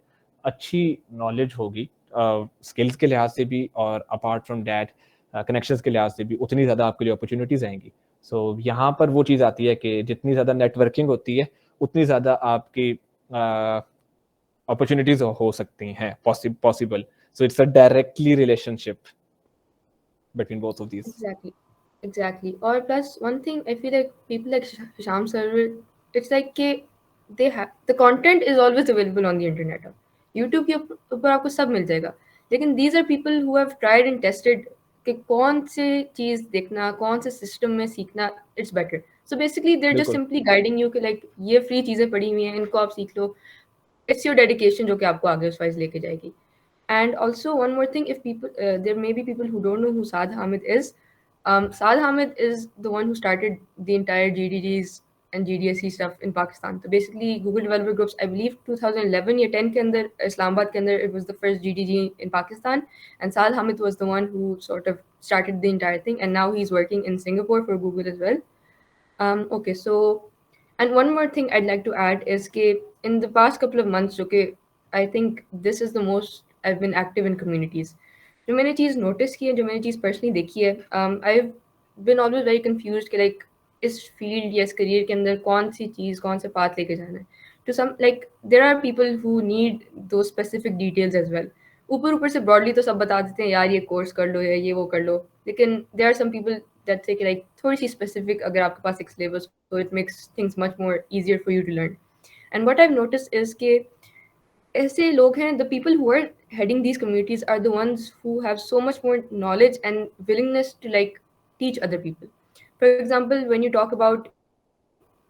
अच्छी नॉलेज होगी स्किल्स के लिहाज से भी और अपार्ट फ्रॉम दैट कनेक्शंस के लिहाज से भी उतनी ज़्यादा आपके लिए अपॉर्चुनिटीज़ आएंगी। सो यहाँ पर वो चीज़ आती है कि जितनी ज़्यादा नेटवर्किंग होती है उतनी ज़्यादा आपकी अपॉर्चुनिटीज़ हो सकती हैं possible. So it's a directly relationship between both of these. Exactly. Or plus one thing, I feel like people like Sham Server, it's like कि they have the content is always available on the internet. YouTube के ऊपर आपको सब मिल जाएगा, लेकिन these are people who have tried and tested कि कौन से चीज़ देखना, कौन से सिस्टम में सीखना it's better. So basically they're just simply guiding you कि like ये फ्री चीज़ें पड़ी हुई हैं, इनको आप सीख लो. It's your dedication जो कि आपको आगे उस वाइज लेके जाएगी. And also, one more thing, if people, there may be people who don't know who Saad Hamid is. Saad Hamid is the one who started the entire GDGs and GDSE stuff in Pakistan. So basically, Google Developer Groups, I believe 2011 या 10 के अंदर Islamabad के अंदर, it was the first GDG in Pakistan, and Saad Hamid was the one who sort of started the entire thing, and now he's working in Singapore for Google as well. Okay, so, and one more thing I'd like to add is that in the past couple of months, okay, I think this is the most I've been active in communities. जो मैंने चीज़ notice की है, जो मैंने चीज़ personally देखी है, I've been always very confused कि like इस field या इस career के अंदर कौन सी चीज़, कौन सा path लेके जाना है. To some, like there are people who need those specific details as well. ऊपर ऊपर से broadly तो सब बता देते हैं यार ये course कर लो या ये वो कर लो, लेकिन there are some people that say कि like थोड़ी सी specific अगर आपके पास एक syllabus हो, it makes things much more easier for you to learn. And what I've noticed is कि ऐसे लोग हैं, the people who are heading these communities are the ones who have so much more knowledge and willingness to like teach other people. For example, when you talk about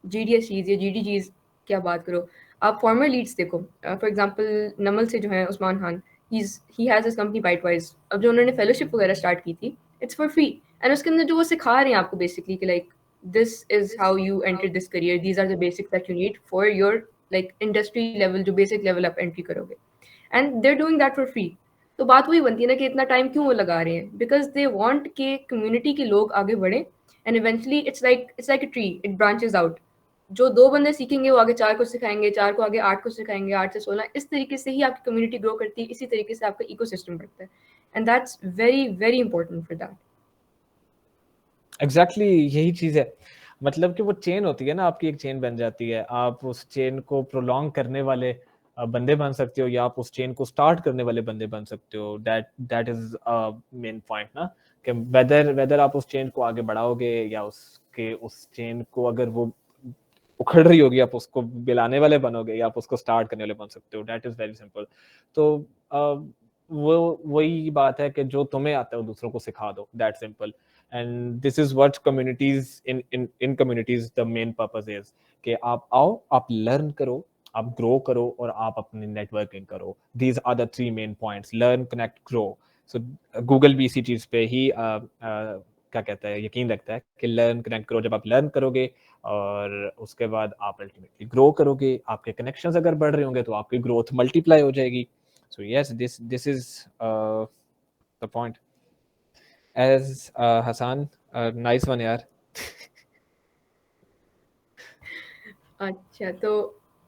GDSEs या GDGs, क्या बात करो, आप former leads देखो. For example, नमल से जो है Usman Khan, he has his company Bytewise. अब जो उन्होंने fellowship वगैरह start की थी, it's for free. And उसके अंदर जो वो सिखा रहे हैं आपको basically कि like this is how you enter this career. These are the basics that you need for your like industry level, जो basic level आप entry करोगे. And they're doing that for free. तो बात वही बनती है ना कि इतना टाइम क्यों वो लगा रहे हैं, बिकॉज दे वांट के कम्युनिटी के लोग आगे बढ़े, and eventually it's like a tree, it branches out. जो 2 बंदे सीखेंगे वो आगे 4 को सिखाएंगे, 4 को आगे 8 को सिखाएंगे, 8 से 16, इस तरीके से ही आपकी कम्युनिटी ग्रो करती है, इसी तरीके से आपका इकोसिस्टम बढ़ता है, and that's very very important for that. Exactly यही चीज है, मतलब कि वो चेन होती है ना, आपकी एक चेन बन जाती है, आप उस चेन को प्रोलॉन्ग करने वाले बंदे बन सकते हो, या आप उस चेन को स्टार्ट करने वाले बंदे बन सकते हो. दैट इज मेन पॉइंट ना, कि वेदर आप उस चेन को आगे बढ़ाओगे या उस चेन को अगर वो उखड़ रही होगी, आप उसको बिलाने वाले बनोगे या आप उसको स्टार्ट करने वाले बन सकते हो. That is very simple. तो वो वही बात है कि जो तुम्हें आता है वो दूसरों को सिखा दो. That simple. And this is what communities in communities the main purpose is, कि आप आओ, आप लर्न करो, आप ग्रो करो और आप अपनी नेटवर्किंग करो. These are the 3 main points: learn, connect, grow. So Google भी इसी चीज पे ही क्या कहता है, यकीन रखता है कि लर्न, कनेक्ट, ग्रो. जब आप लर्न करोगे और उसके बाद आप अल्टीमेटली ग्रो करोगे, आपके कनेक्शंस अगर बढ़ रहे होंगे तो आपकी ग्रोथ मल्टीप्लाई हो जाएगी. So yes, this is the point. As Hassan, nice one, yaar. अच्छा, तो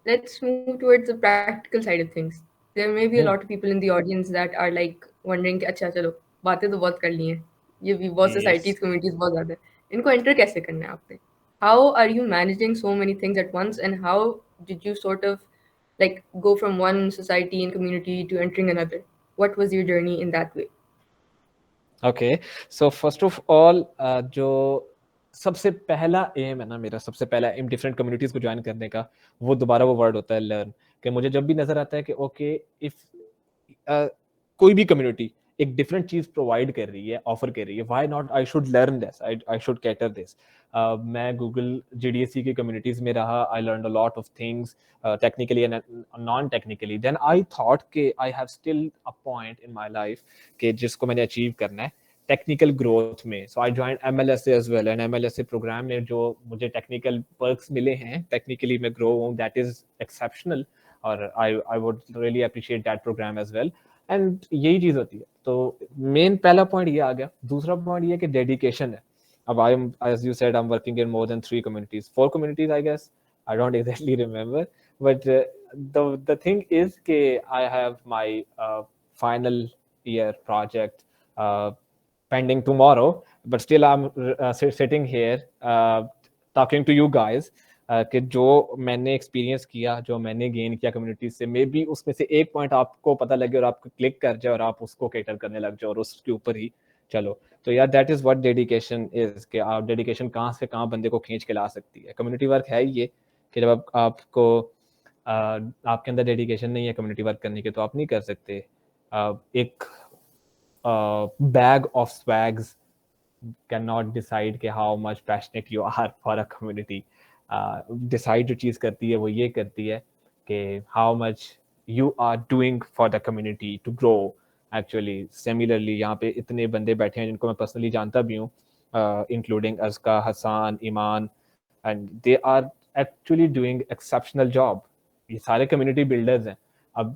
let's move towards the practical side of things. There may be a lot of people in the audience that are like wondering कि अच्छा चलो बातें तो बहुत कर ली हैं, ये बहुत Yes. societies communities बहुत ज़्यादा है, इनको enter कैसे करना है आपने? How are you managing so many things at once, and how did you sort of like go from one society and community to entering another? What was your journey in that way? Okay. So first of all, जो सबसे पहला M है ना मेरा, सबसे पहला am different communities को join करने का, वो दोबारा वो वर्ड होता है लर्न. कि मुझे जब भी नजर आता है कि ओके, इफ कोई भी कम्युनिटी एक डिफरेंट चीज प्रोवाइड कर रही है, ऑफर कर रही है, why not I should learn this, I should cater this. मैं गूगल जीडीएससी की कम्युनिटीज में रहा, I learn a lot of things technically and non technically. Then I thought कि I have still a point in my life कि जिसको मैंने achieve करना है टेक्निकल ग्रोथ में. So I join MLSA as well, and MLSA program में जो मुझे टेक्निकल पर्क्स मिले हैं, टेक्निकली मैं ग्रो हूँ, दैट इज एक्सेप्शनल. और I would really appreciate that program as well. And यही चीज होती है. तो मेन पहला पॉइंट ये आ गया. दूसरा पॉइंट ये कि डेडिकेशन है. अब I am, as you said, I am working in more than 3 communities, 4 communities I guess. I don't exactly remember, but the thing is कि I have my final year project pending tomorrow, but still I'm sitting here talking to you guys. कि जो मैंने experience किया, जो मैंने gain किया community से, may be उसमें से एक पॉइंट आपको पता लगे और आपको क्लिक कर जाए और आप उसको कैटर करने लग जाओ और उसके ऊपर ही चलो. तो यार that is what dedication is, कि आप डेडिकेशन कहाँ से कहाँ बंदे को खींच के ला सकती है. कम्युनिटी वर्क है ये कि जब आपको आपके अंदर डेडिकेशन नहीं है कम्युनिटी वर्क करने की, तो आप नहीं कर सकते. एक bag of swags can not decide कि how much passionate you are for a community. Decide जो चीज़ करती है वो ये करती है कि how much you are doing for the community to grow. Actually similarly यहाँ पे इतने बंदे बैठे हैं जिनको मैं personally जानता भी हूँ, including Azka, Hassan, Iman, and they are actually doing exceptional job. ये सारे community builders हैं. अब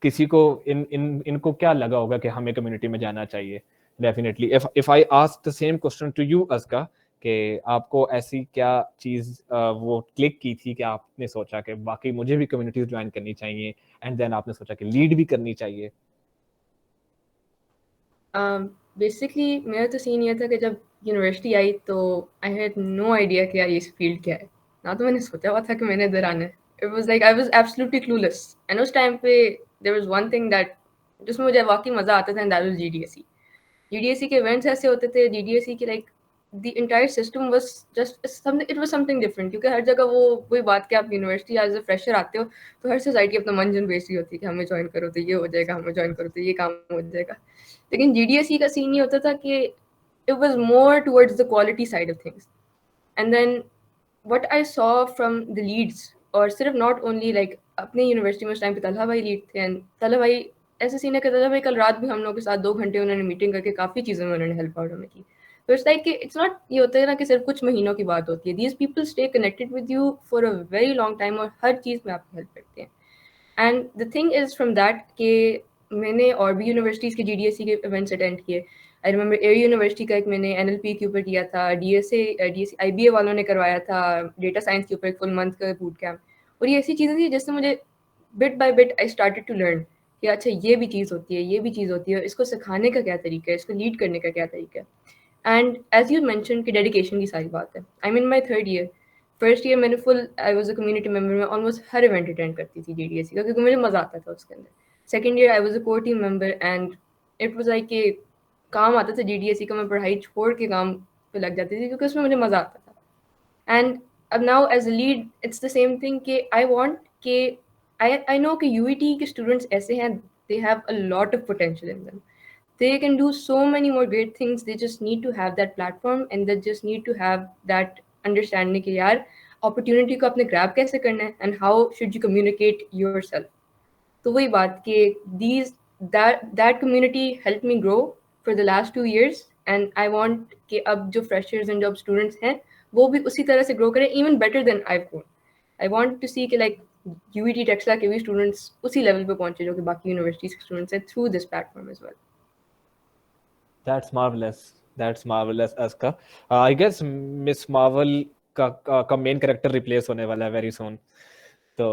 किसी को इनको क्या लगा होगा कि हमें कम्युनिटी में जाना चाहिए. Definitely if I ask the same question to you अस्का, कि आपको ऐसी क्या चीज वो क्लिक की थी कि आपने सोचा कि बाकी मुझे भी कम्युनिटीज ज्वाइन करनी चाहिए, एंड देन आपने सोचा कि लीड भी करनी चाहिए. बेसिकली मेरा तो सीन ये था कि जब यूनिवर्सिटी आई तो आई हैड नो आइडिया कि यार ये फील्ड क्या है. ना तो मैंने सोचा हुआ था कि मैंने इधर आना है. It was like I was absolutely clueless. And उस टाइम पे there was one thing that जिसमें मुझे वाकई मजा आता था, and that was GDSE. GDSE के इवेंट्स ऐसे होते थे, जीडीएसई की like the entire system was just something, it was something different. क्योंकि हर जगह वो वही बात कि आप यूनिवर्सिटी एज अ फ्रेशर आते हो तो हर सोसाइटी अपना मंजन बेच रही होती है कि हमें ज्वाइन करो तो ये हो जाएगा, हमें ज्वाइन करो तो ये काम हो जाएगा. लेकिन जीडीएसई का सीन ये होता था कि it was more towards the quality side of things. And then what I saw from the leads, और सिर्फ नॉट ओनली लाइक अपने यूनिवर्सिटी में उस टाइम पे तलहा भाई लीड थे. एंड तलहा भाई ऐसे सीन है कि तलहा भाई कल रात भी हम लोग के साथ 2 घंटे उन्होंने मीटिंग करके काफ़ी चीज़ों में उन्होंने हेल्प आउट हमें की. तो इट्स लाइक कि इट्स नॉट, ये होता है ना कि सिर्फ कुछ महीनों की बात होती है. These people stay connected with you for a very long time और हर चीज़ में आपकी हेल्प करते हैं. And the thing is from that कि मैंने और भी यूनिवर्सिटीज़ के जीडीएससी के इवेंट्स अटेंड किए. आई रिमेंबर एयर यूनिवर्सिटी का एक मैंने एनएलपी के ऊपर किया था, डीएससी आईबीए वालों ने करवाया था डेटा साइंस के ऊपर एक फुल मंथ का बूट कैम्प. और ये ऐसी चीज़ें थी जिससे मुझे bit by bit I started to learn कि अच्छा ये भी चीज़ होती है, ये भी चीज़ होती है, इसको सिखाने का क्या तरीका है, इसको लीड करने का क्या तरीका है. एंड एज यू मैंशन कि डेडिकेशन की सारी बात है. I mean my third year, first year मैंने full I was a community member में ऑलमोस्ट हर इवेंट अटेंड करती थी जीडीएससी का, क्योंकि मुझे मज़ा आता था उसके अंदर. Second year I was a core team member and it was like कि काम आता था जीडीएससी का, मैं पढ़ाई छोड़ के काम पे लग जाती थी क्योंकि उसमें मुझे मज़ा आता था. एंड अब now as a lead it's the same thing कि आई वॉन्ट कि I know कि UET के स्टूडेंट्स ऐसे हैं, they have a lot of potential in them. They can do so many more great things. They just need to have that platform and they just need to have that understanding कि यार opportunity को अपने grab कैसे करना है and how should you communicate yourself. तो वही बात कि that community helped me grow for the last 2 years and I want कि अब जो freshers and job students हैं वो भी उसी तरह से grow करें, even better than I've grown. I want to see कि like UET Texla के भी students उसी level पे पहुंचे जो कि बाकी universities के students हैं through this platform as well. That's marvelous. That's marvelous, Aska. I guess Miss Marvel का मेन कैरेक्टर रिप्लेस होने वाला है वेरी सून. तो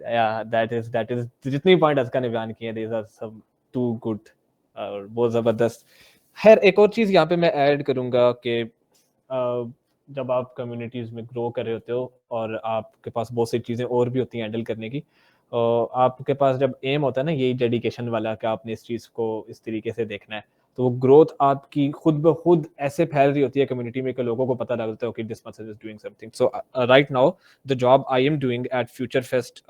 yeah, that is जितनी पॉइंट अस्का ने बयान किए these are some too good और बहुत जबरदस्त. खैर एक और चीज यहाँ पे मैं ऐड करूंगा कि जब आप कम्युनिटीज में ग्रो कर रहे होते हो और आपके पास बहुत सी चीजें और भी होती हैं हैंडल करने की, आपके पास जब एम होता है ना यही डेडिकेशन वाला कि आपने इस चीज को इस तरीके से देखना है, तो वो ग्रोथ आपकी खुद ब खुद ऐसे फैल रही होती है कम्युनिटी में कि लोगों को पता लगता है कि this person is doing something. So right now the job I am doing at Future Fest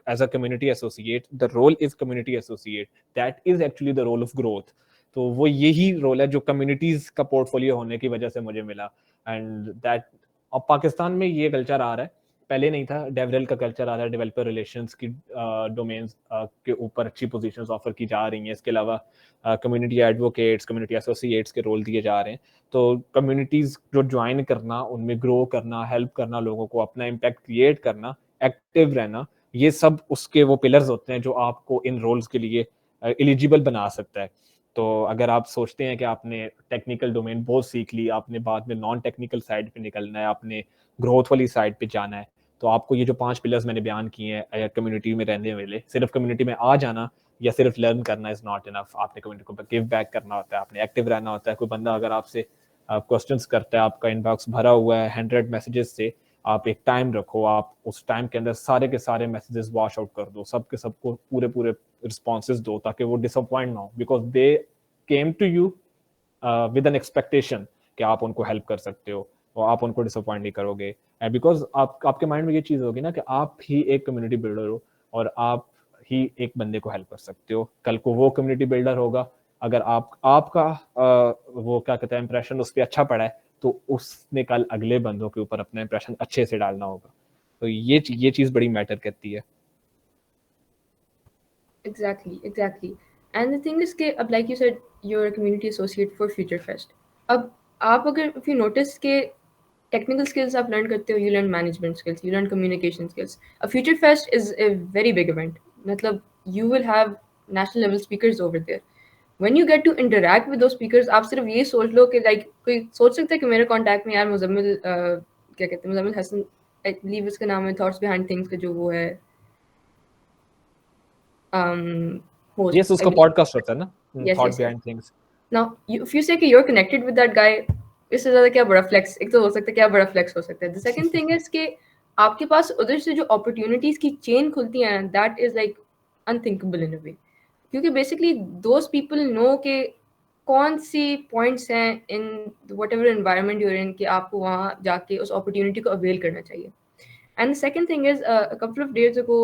as a community associate, the role is community associate. That is actually the role of growth. तो वो यही role है जो communities का portfolio होने की वजह से मुझे मिला. एंड दैट अब पाकिस्तान में ये कल्चर आ रहा है, पहले नहीं था. डेवरेल का कल्चर आ रहा है, डेवलपर रिलेशंस की डोमेन्स के ऊपर अच्छी पोजीशंस ऑफर की जा रही हैं. इसके अलावा कम्युनिटी एडवोकेट्स, कम्युनिटी एसोसिएट्स के रोल दिए जा रहे हैं. तो कम्युनिटीज जो ज्वाइन करना, उनमें ग्रो करना, हेल्प करना, लोगों को अपना इम्पैक्ट क्रिएट करना, एक्टिव रहना, ये सब उसके वो पिलर्स होते हैं जो आपको इन रोल्स के लिए एलिजिबल बना सकता है. तो अगर आप सोचते हैं कि आपने टेक्निकल डोमेन बहुत सीख ली, आपने बाद में नॉन टेक्निकल साइड पे निकलना है, आपने ग्रोथ वाली साइड पे जाना है, तो आपको ये जो 5 पिलर्स मैंने बयान किए हैं कम्युनिटी में रहने वाले, सिर्फ कम्युनिटी में आ जाना या सिर्फ लर्न करना इज नॉट इनफ. आपने कम्युनिटी को गिव बैक करना होता है, आपने एक्टिव रहना होता है. कोई बंदा अगर आपसे क्वेश्चंस करता है, आपका इनबॉक्स भरा हुआ है 100 मैसेजेस से, आप एक टाइम रखो, आप उस टाइम के अंदर सारे के सारे मैसेजेस वॉश आउट कर दो, सबके सबको पूरे पूरे रिस्पॉन्सेज दो, ताकि वो डिसअपॉइंट ना हो, because they came to you with an expectation कि आप उनको हेल्प कर सकते हो और आप उनको डिसअपॉइंट नहीं करोगे. एंड बिकॉज आपके माइंड में ये चीज़ होगी ना कि आप ही एक कम्युनिटी बिल्डर हो और आप ही एक बंदे को हेल्प कर सकते हो. कल को वो कम्युनिटी बिल्डर होगा, अगर आपका वो क्या कहते हैं इंप्रेशन उस पर अच्छा पड़ा है, तो उसने कल अगले बंदों के ऊपर अपना इंप्रेशन अच्छे से डालना होगा. तो ये चीज़ बड़ी मैटर करती है. Exactly. And the thing is कि अब like you said, you're a community associate for Future Fest. अब आप अगर if you notice कि technical skills आप learn करते हो, you learn management skills, you learn communication skills. A Future Fest is a very big event. मतलब you will have national level speakers over there. When you get to interact with those speakers, आप सिर्फ ये सोच लो कि like कोई सोच सकता है कि मेरे contact में यार मुजम्मिल क्या कहते हैं मुजम्मिल हसन I believe उसका नाम है Thoughts Behind Things का जो वो है host Yes, I उसका believe. पॉडकास्ट होता है ना, thought Yes. Behind things. Now, if you say कि you're connected with that guy, इससे ज़्यादा क्या बड़ा flex? एक तो हो सकता है क्या बड़ा flex हो सकता है. The second thing is कि आपके पास उधर से जो opportunities की chain खुलती है, that is like unthinkable in a way. क्योंकि basically those people know कि कौन सी points हैं in whatever environment you're in कि आपको वहाँ जाके उस opportunity को avail करना चाहिए. And the second thing is, a couple of days ago,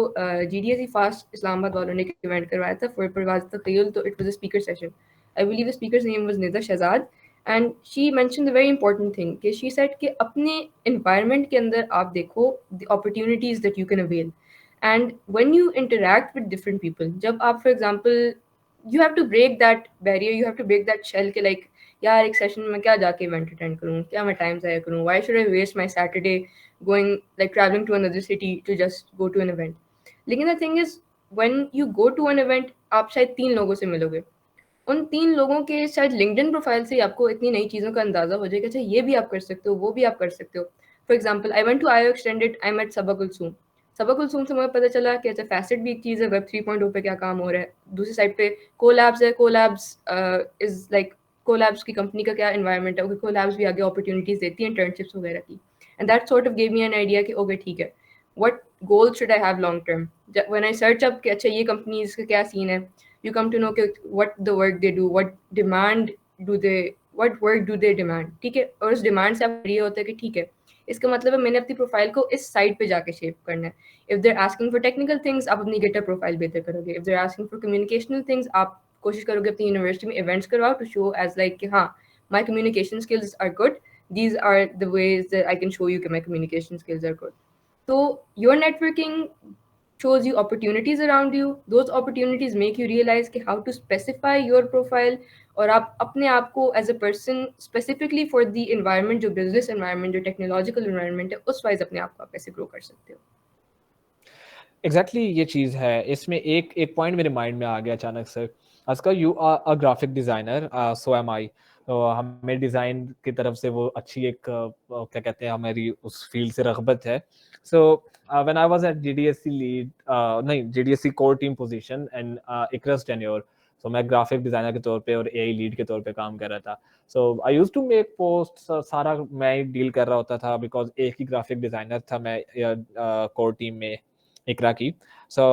GDSE Fast Islamabad वालों ने एक event करवाया था for Parvaz Takhayul, so it was a speaker session. I believe the speaker's name was Nida Shahzad, and she mentioned a very important thing कि she said कि अपने environment के अंदर आप देखो the opportunities that you can avail, and when you interact with different people, जब आप for example you have to break that barrier, you have to break that shell कि like यार एक सेशन में क्या जाके इवेंट अटेंड करूँ, क्या मैं टाइम ज़ाया करूँ, why should I waste my Saturday going like traveling to another city to just go to an event. लेकिन the thing is when you go to an event आप शायद 3 लोगों से मिलोगे, उन 3 लोगों के शायद लिंक्डइन प्रोफाइल से आपको इतनी नई चीज़ों का अंदाज़ा हो जाएगा, अच्छा ये भी आप कर सकते हो, वो भी आप कर सकते हो. For example I went to IO extended, I met Saba Kulsoom. Saba Kulsoom से मुझे पता चला कि अच्छा फैसेट भी एक चीज़ है, वेब 3.0 पे क्या काम हो रहा है. दूसरी साइड पे कोलैब्स है, कोलैब्स इज लाइक कोलैब्स की कंपनी का क्या इन्वायरमेंट है, ओके कोलैब्स भी आगे अपॉर्चुनिटीज़ देती है इंटर्नशिप्स वगैरह की. And that sort of gave me an idea कि ओके ठीक है, what goals should I have long term? When I search up कि अच्छा ये कंपनीज का क्या सीन है, you come to know what the work they do, what work do they demand. ठीक है, और उस डिमांड से आप ये होता है कि ठीक है, इसका मतलब है मैंने अपनी प्रोफाइल को इस साइड पे जाके शेप करना है. If there asking for technical things आप अपनी गिटर प्रोफाइल बेहतर करोगे. If there asking for communicational things आप कोशिश करोगे अपनी यूनिवर्सिटी में इवेंट्स करवाओ टू शो एज लाइक कि हाँ my communication skills are good, these are the ways that I can show you that my communication skills are good. So your networking shows you opportunities around you. Those opportunities make you realize कि how to specify your profile, और आप अपने आप को as a person specifically for the environment, जो business environment, जो technological environment है, उस वाइज अपने आप को आप कैसे grow कर सकते हो. एग्जैक्टली ये चीज़ है. इसमें एक पॉइंट मेरे माइंड में आ गया अचानक से. Azka, you are a graphic designer, so am I. तो हमें डिज़ाइन की तरफ से वो अच्छी एक क्या कहते हैं, हमारी उस फील्ड से रग़बत है. So when I was at GDSC lead, नहीं GDSC core team position and इकरस टेन्योर, सो मैं ग्राफिक डिज़ाइनर के तौर पे और एआई लीड के तौर पे काम कर रहा था. So I used to make post, सारा मैं ही डील कर रहा होता था बिकॉज एक ही ग्राफिक डिज़ाइनर था मैं कोर टीम में, Ikra ki. So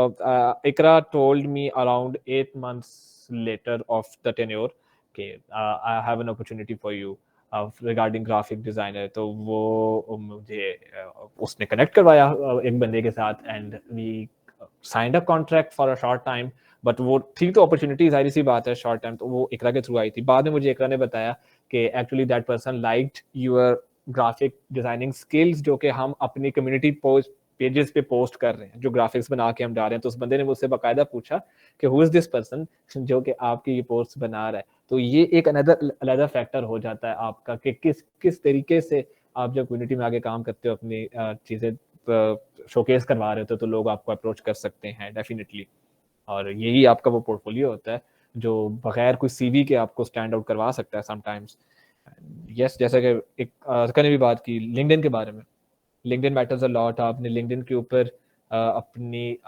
Ikra told me around 8 months later of the tenure, okay, I have an opportunity for you regarding graphic designer. तो वो मुझे उसने कनेक्ट करवाया एक बंदे के साथ, and we signed a contract for a short time. But वो थी तो अपॉर्चुनिटी, जाहिर सी बात है शॉर्ट टाइम, तो वो इकरा के थ्रू आई थी. बाद में मुझे इकरा ने बताया कि actually that person liked your graphic designing skills, जो कि हम अपनी कम्युनिटी पोस्ट पेजेस पे पोस्ट कर रहे हैं, जो ग्राफिक्स बना के हम डाल रहे हैं. तो उस बंदे ने मुझसे बाकायदा पूछा कि हु इज दिस पर्सन जो कि आपकी ये पोस्ट बना रहा है. तो ये एक अलग फैक्टर हो जाता है आपका कि किस तरीके से आप जब कम्युनिटी में आगे काम करते हो, अपनी चीज़ें शोकेस करवा रहे हो, तो लोग आपको अप्रोच कर सकते हैं डेफिनेटली. और यही आपका वो पोर्टफोलियो होता है जो बगैर कोई सीवी के आपको स्टैंड आउट करवा सकता है समटाइम्स. यस, जैसा कि एक ने भी बात की लिंक्डइन के बारे में. LinkedIn matters a lot. आपने लिंक्डइन के ऊपर अपनी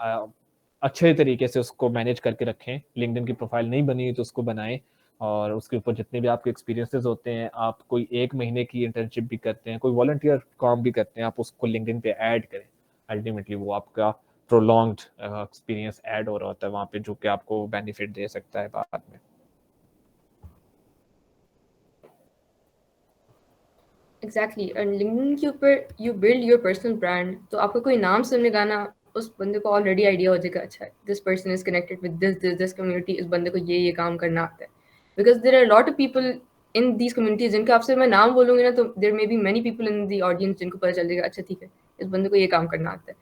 अच्छे तरीके से उसको मैनेज करके रखें. लिंक्डइन की प्रोफाइल नहीं बनी तो उसको बनाएं, और उसके ऊपर जितने भी आपके एक्सपीरियंसेस होते हैं, आप कोई 1 महीने की इंटर्नशिप भी करते हैं, कोई वॉलंटियर काम भी करते हैं, आप उसको लिंक्डइन पे ऐड करें. अल्टीमेटली वो आपका प्रोलॉन्ग्ड एक्सपीरियंस ऐड हो रहा होता है वहाँ पे, जो कि आपको बेनिफिट दे सकता है बाद में. एग्जैक्टली. एंड लिंक्डइन के ऊपर you build your personal brand, तो आपका कोई नाम सुनने गाना उस बंदे को ऑलरेडी आइडिया हो जाएगा, अच्छा this person is connected with this community, इस बंदे को ये काम करना आता है. Because there are lot of people in these communities जिनके आपसे मैं नाम बोलूंगी ना, तो there may be many people in the audience जिनको पता चल जाएगा अच्छा ठीक है इस बंदे को ये काम करना आता है.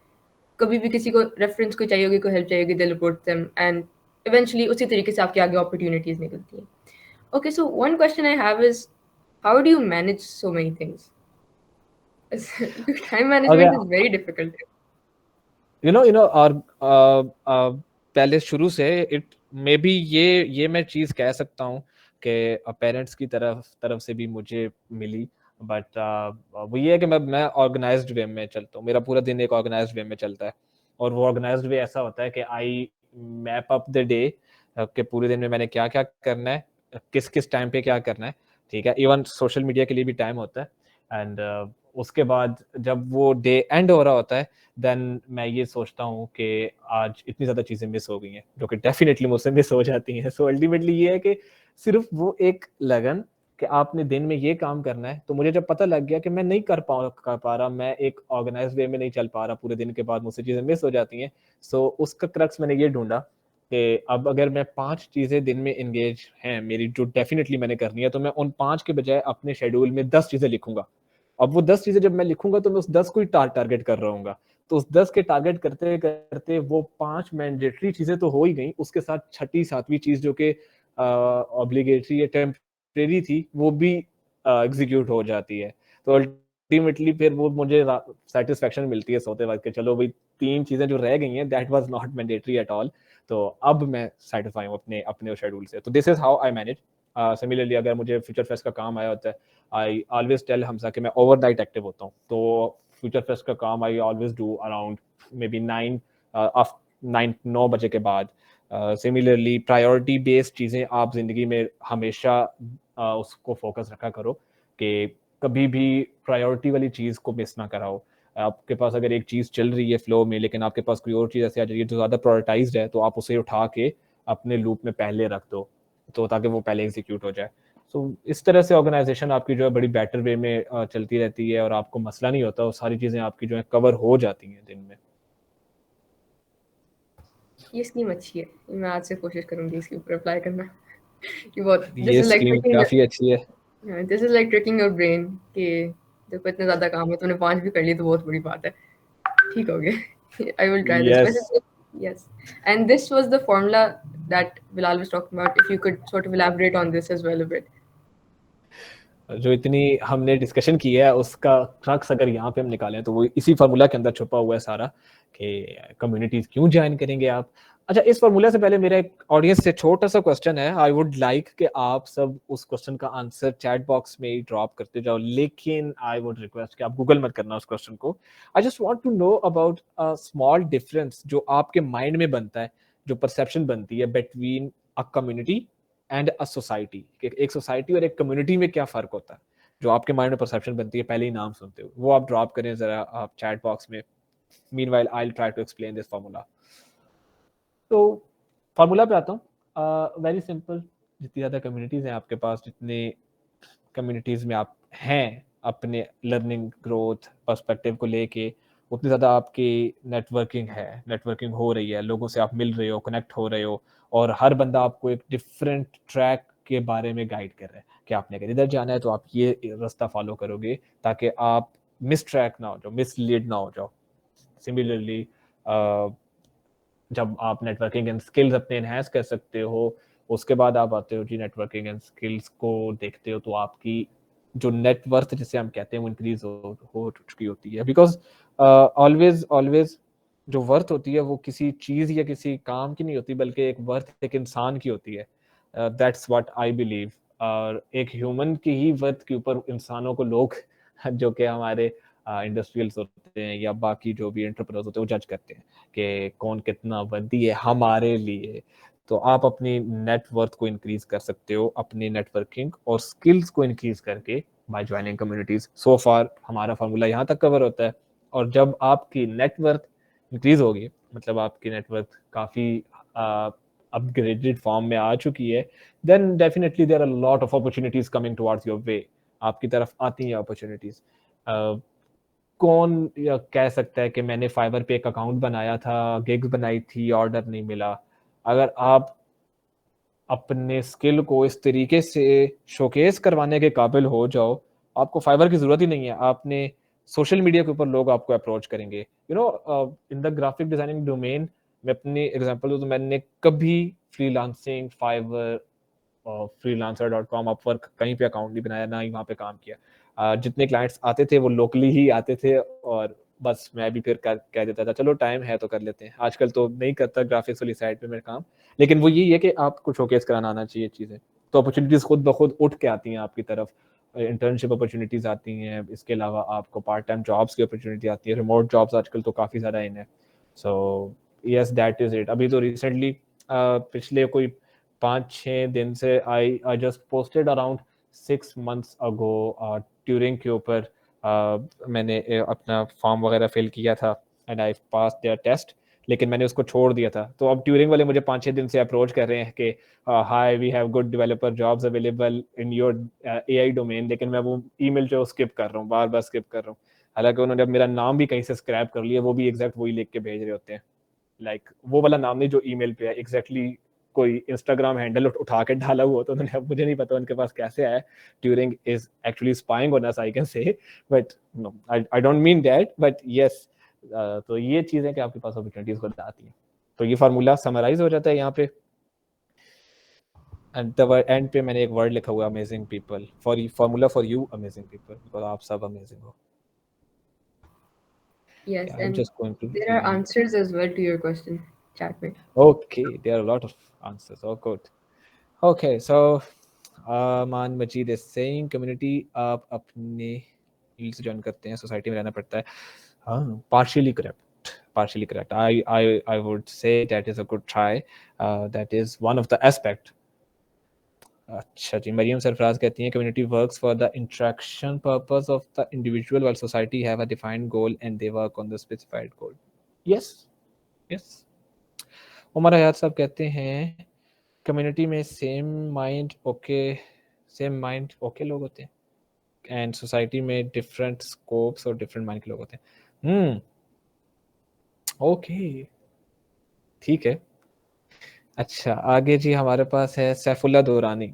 कभी भी किसी को रेफरेंस को चाहिए होगी, कोई हेल्प चाहिए होगी, they will report them. And eventually उसी तरीके से आपके आगे अपॉर्चुनिटीज निकलती हैं. Okay, so one question I have is, how do you manage so many things? Time management अगर is very difficult. और पहले शुरू से इट मे बी ये मैं चीज़ कह सकता हूँ कि पेरेंट्स की तरफ से भी मुझे मिली, बट वो ये है कि मैं ऑर्गेनाइज्ड वे में चलता हूँ. मेरा पूरा दिन एक ऑर्गेनाइज्ड वे में चलता है, और वो ऑर्गेनाइज्ड वे ऐसा होता है कि आई मैप अप द डे कि पूरे दिन में मैंने क्या क्या करना है, किस किस टाइम पे क्या करना है. ठीक है, इवन सोशल मीडिया के लिए भी टाइम होता है. एंड उसके बाद जब वो डे एंड हो रहा होता है, देन मैं ये सोचता हूँ कि आज इतनी ज़्यादा चीज़ें मिस हो गई हैं, जो कि डेफिनेटली मुझसे मिस हो जाती हैं. सो अल्टीमेटली ये है कि सिर्फ वो एक लगन कि आपने दिन में ये काम करना है. तो मुझे जब पता लग गया कि मैं नहीं कर पा रहा, मैं एक ऑर्गेनाइज वे में नहीं चल पा रहा पूरे दिन के बाद, मुझसे चीज़ें मिस हो जाती हैं. सो उसका क्रक्स मैंने ये ढूंढा कि अब अगर मैं 5 चीज़ें दिन में इंगेज हैं मेरी, जो डेफिनेटली मैंने करनी है, तो मैं उन 5 के बजाय अपने शेड्यूल में 10 चीज़ें लिखूंगा. अब वो 10 चीज़ें जब मैं लिखूंगा तो मैं उस 10 को ही टारगेट कर रहा हूँ. तो उस 10 के टारगेट करते करते वो 5 मैंडेटरी चीज़ें तो हो ही गई, उसके साथ छठी 7वीं चीज़ जो कि ऑब्लिगेटरी या टेम्परेरी थी, वो भी एग्जीक्यूट हो जाती है. तो अल्टीमेटली फिर वो मुझे सेटिस्फेक्शन मिलती है सोते वक्त कि चलो भाई 3 चीज़ें जो रह गई हैं that was not mandatory at all. तो अब मैं सेटिस्फाई हूँ अपने अपने शेड्यूल से. तो this is how I manage. Similarly अगर मुझे फ्यूचर फेस्ट का काम आया होता है, आई ऑलवेज टेल हमसा कि मैं ओवरनाइट एक्टिव होता हूँ. तो फ्यूचर फेस्ट का काम I always do around may be 9 बजे के बाद. सिमिलरली प्रायोरिटी बेस्ड चीज़ें आप जिंदगी में हमेशा उसको फोकस रखा करो कि कभी भी प्रायोरिटी वाली चीज़ को मिस ना कराओ. आपके पास अगर एक चीज़ चल रही है फ्लो में, लेकिन आपके पास कोई और चीज़ ऐसी आ जाएगी जो ज़्यादा प्रायोरिटाइज्ड है, तो आप उसे उठा के अपने लूप में पहले रख दो, तो ताकि वो पहले एग्जीक्यूट हो जाए. सो इस तरह से ऑर्गेनाइजेशन आपकी जो है बड़ी बेटर वे में चलती रहती है, और आपको मसला नहीं होता, वो सारी चीज़ें आपकी जो है कवर हो जाती हैं दिन में. ये स्कीम अच्छी है, मैं आज से कोशिश करूंगी इसके ऊपर अप्लाई करना. कि बहुत ये स्कीम काफ़ी अच्छी है. This is like tricking your brain कि देखो इतने ज्यादा काम है, तूने 5 भी कर लिए तो बहुत बड़ी बात है. ठीक हो गया. I will try this. Yes. Yes. And this was the formula that Bilal was talking about. If you could sort of elaborate on this as well a bit. जो इतनी हमने डिस्कशन की है उसका क्रक्स अगर यहाँ पे हम निकालें तो वो इसी फार्मूला के अंदर छुपा हुआ है सारा, कि कम्युनिटीज क्यों ज्वाइन करेंगे आप. अच्छा, इस फार्मूला से पहले मेरा एक ऑडियंस से छोटा सा क्वेश्चन है. आई वुड लाइक कि आप सब उस क्वेश्चन का आंसर चैट बॉक्स में ही ड्रॉप करते जाओ, लेकिन आई वुड रिक्वेस्ट कि आप गूगल मत करना उस क्वेश्चन को. I just want to know about a small difference जो आपके माइंड में बनता है, जो परसेप्शन बनती है between a community and a society. एक सोसाइटी और एक कम्युनिटी में क्या फर्क होता है, जो आपके माइंड में परसेप्शन बनती है पहले ही नाम सुनते हो, वो आप ड्रॉप करें जरा आप चैट बॉक्स में. Meanwhile I will try to explain this formula. तो फार्मूला पे आता हूँ. Very simple. जितनी ज़्यादा कम्युनिटीज़ हैं आपके पास, जितने कम्युनिटीज़ में आप हैं अपने लर्निंग ग्रोथ पर्सपेक्टिव को लेके, उतनी ज़्यादा आपकी नेटवर्किंग हो रही है, लोगों से आप मिल रहे हो, कनेक्ट हो रहे हो, और हर बंदा आपको एक डिफरेंट ट्रैक के बारे में गाइड कर रहा है कि आपने अगर इधर जाना है तो आप ये रास्ता फॉलो करोगे, ताकि आप मिस ट्रैक ना हो जाओ, मिस लीड ना हो जाओ. सिमिलरली जब आप नेटवर्किंग एंड स्किल्स अपने एनहांस कर सकते हो, उसके बाद आप आते हो जी नेटवर्किंग एंड स्किल्स को देखते हो, तो आपकी जो नेटवर्थ जिसे हम कहते हैं वो इंक्रीज हो चुकी होती है. बिकॉज ऑलवेज जो वर्थ होती है वो किसी चीज़ या किसी काम की नहीं होती, बल्कि एक वर्थ एक इंसान की होती है. That's what I believe. और एक ह्यूमन की ही वर्थ के ऊपर इंसानों को लोग जो कि हमारे इंडस्ट्रियल्स होते हैं या बाकी जो भी एंटरप्रेन्योर्स होते हैं वो जज करते हैं कि कौन कितना वर्दी है हमारे लिए. तो आप अपनी नेटवर्थ को इंक्रीज कर सकते हो अपनी नेटवर्किंग और स्किल्स को इंक्रीज करके बाय ज्वाइनिंग कम्युनिटीज. सो फार हमारा फार्मूला यहाँ तक कवर होता है. और जब आपकी नेटवर्थ इंक्रीज होगी, मतलब आपकी नेटवर्थ काफ़ी अपग्रेडेड फॉर्म में आ चुकी है, then definitely there are lot of opportunities coming towards your way. आपकी तरफ आती हैं अपॉर्चुनिटीज. कौन या कह सकता है कि मैंने फाइवर पे एक अकाउंट बनाया था, गिग्स बनाई थी, ऑर्डर नहीं मिला. अगर आप अपने स्किल को इस तरीके से शोकेस करवाने के काबिल हो जाओ, आपको फाइवर की ज़रूरत ही नहीं है. आपने सोशल मीडिया के ऊपर लोग आपको अप्रोच करेंगे. In the graphic designing domain, मैं अपनी एग्जांपल दूं तो मैंने कभी फ्रीलांसिंग, फाइवर, freelancer.com, अपवर्क, कहीं पे अकाउंट नहीं बनाया, ना ही वहाँ पे काम किया। जितने क्लाइंट्स आते थे वो लोकली ही आते थे, और बस मैं भी फिर कह देता था चलो टाइम है तो कर लेते हैं। आजकल तो नहीं करता ग्राफिक्स वाली साइड पे मेरा काम, लेकिन वो यही है कि आपको शोकेस कराना आना चाहिए चीज़ें, तो अपॉर्चुनिटीज़ खुद ब खुद उठ के आती हैं आपकी तरफ। इंटर्नशिप अपॉर्चुनिटीज़ आती हैं, इसके अलावा आपको पार्ट टाइम जॉब्स की अपॉर्चुनिटी आती है, रिमोट जॉब्स आजकल तो काफ़ी ज़्यादा इन है। So yes, that is it. अभी तो रिसेंटली पिछले कोई 5-6 दिन से I just posted around 6 months ago Turing के ऊपर मैंने अपना फॉर्म वगैरह फिल किया था and I pass their test, लेकिन मैंने उसको छोड़ दिया था। तो अब ट्यूरिंग वाले मुझे 5-6 दिन से अप्रोच कर रहे हैं कि hi we have good developer jobs available in your AI domain, लेकिन मैं वो ईमेल जो स्किप कर रहा हूँ, बार बार स्किप कर रहा हूँ। हालांकि उन्होंने अब मेरा नाम भी कहीं से स्क्रैप कर लिया, वो भी एग्जैक्ट वही लिख के भेज रहे होते हैं, लाइक वो वाला नाम नहीं जो ईमेल पे है, एग्जैक्टली कोई इंस्टाग्राम हैंडल उठा के डाला हुआ, तो उन्होंने, अब मुझे नहीं पता उनके पास कैसे आया। Turing is actually spying on us, I can say, but no, I don't mean that, but yes. तो ये चीजें कि आपके पास अपॉर्चुनिटीज खुद आती हैं, तो ये फार्मूला समराइज हो जाता है यहाँ पे। एंड द एंड पे मैंने एक वर्ड लिखा हुआ, amazing people, formula for you amazing people, because आप सब अमेजिंग हो। Yes, I'm and just going to there are answers as well to your question, chat में. Okay, there are a lot of answers. Oh, good. Okay, so Man Majid is saying community आप अपने field से join करते हैं, society में रहना पड़ता है। हाँ, partially correct. I would say that is a good try. That is one of the aspect. अच्छा जी, मरियम सरफराज कहती हैं community works for the interaction purpose of the individual while society have a defined goal and they work on the specified goal. Yes. Umar Hayat साहब कहते हैं community में same mind okay लोग होते हैं, एंड सोसाइटी में डिफरेंट स्कोप्स और different mind के लोग होते हैं। ओके, ठीक है। अच्छा, आगे जी हमारे पास है सैफुल्ला दोरानी,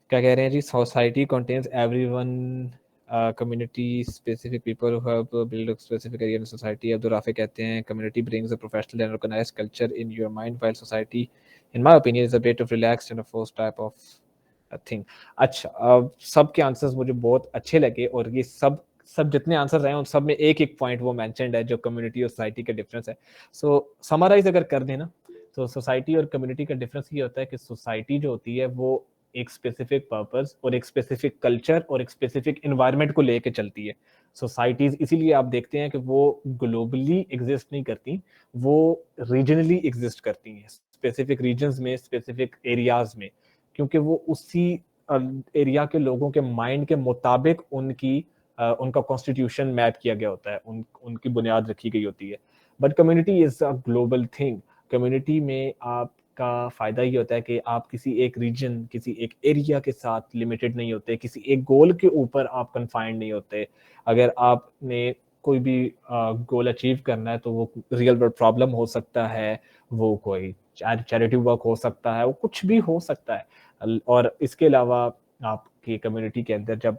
क्या कह रहे हैं जी, society contains everyone, community specific people who have build specific area in society. Abdul Rafi कहते हैं community brings a professional and organized culture in your mind, while society in my opinion is a bit of relaxed and a forced type of thing. अच्छा, अब सबके answers मुझे बहुत अच्छे लगे, और ये सब जितने आंसर रहे हैं उन सब में एक एक पॉइंट वो मेंशन्ड है जो कम्युनिटी और सोसाइटी का डिफरेंस है। सो समराइज अगर कर देना तो सोसाइटी और कम्युनिटी का डिफरेंस ये होता है कि सोसाइटी जो होती है वो एक स्पेसिफिक पर्पस और एक स्पेसिफिक कल्चर और एक स्पेसिफिक एनवायरनमेंट को लेके चलती है। सोसाइटीज इसीलिए आप देखते हैं कि वो ग्लोबली एग्जिस्ट नहीं करती, वो रीजनली एग्जिस्ट करती हैं, स्पेसिफिक रीजन्स में, स्पेसिफिक एरियाज में, क्योंकि वो उसी एरिया के लोगों के माइंड के मुताबिक उनका कॉन्स्टिट्यूशन मैप किया गया होता है, उनकी बुनियाद रखी गई होती है। But community is a global thing. Community में आपका फायदा ये होता है कि आप किसी एक रीजन, किसी एक एरिया के साथ लिमिटेड नहीं होते, किसी एक गोल के ऊपर आप कन्फाइंड नहीं होते। अगर आपने कोई भी गोल अचीव करना है तो वो रियल वर्ल्ड प्रॉब्लम हो सकता है, वो कोई चैरिटी वर्क हो सकता है, वो कुछ भी हो सकता है। और इसके अलावा आपकी कम्युनिटी के अंदर जब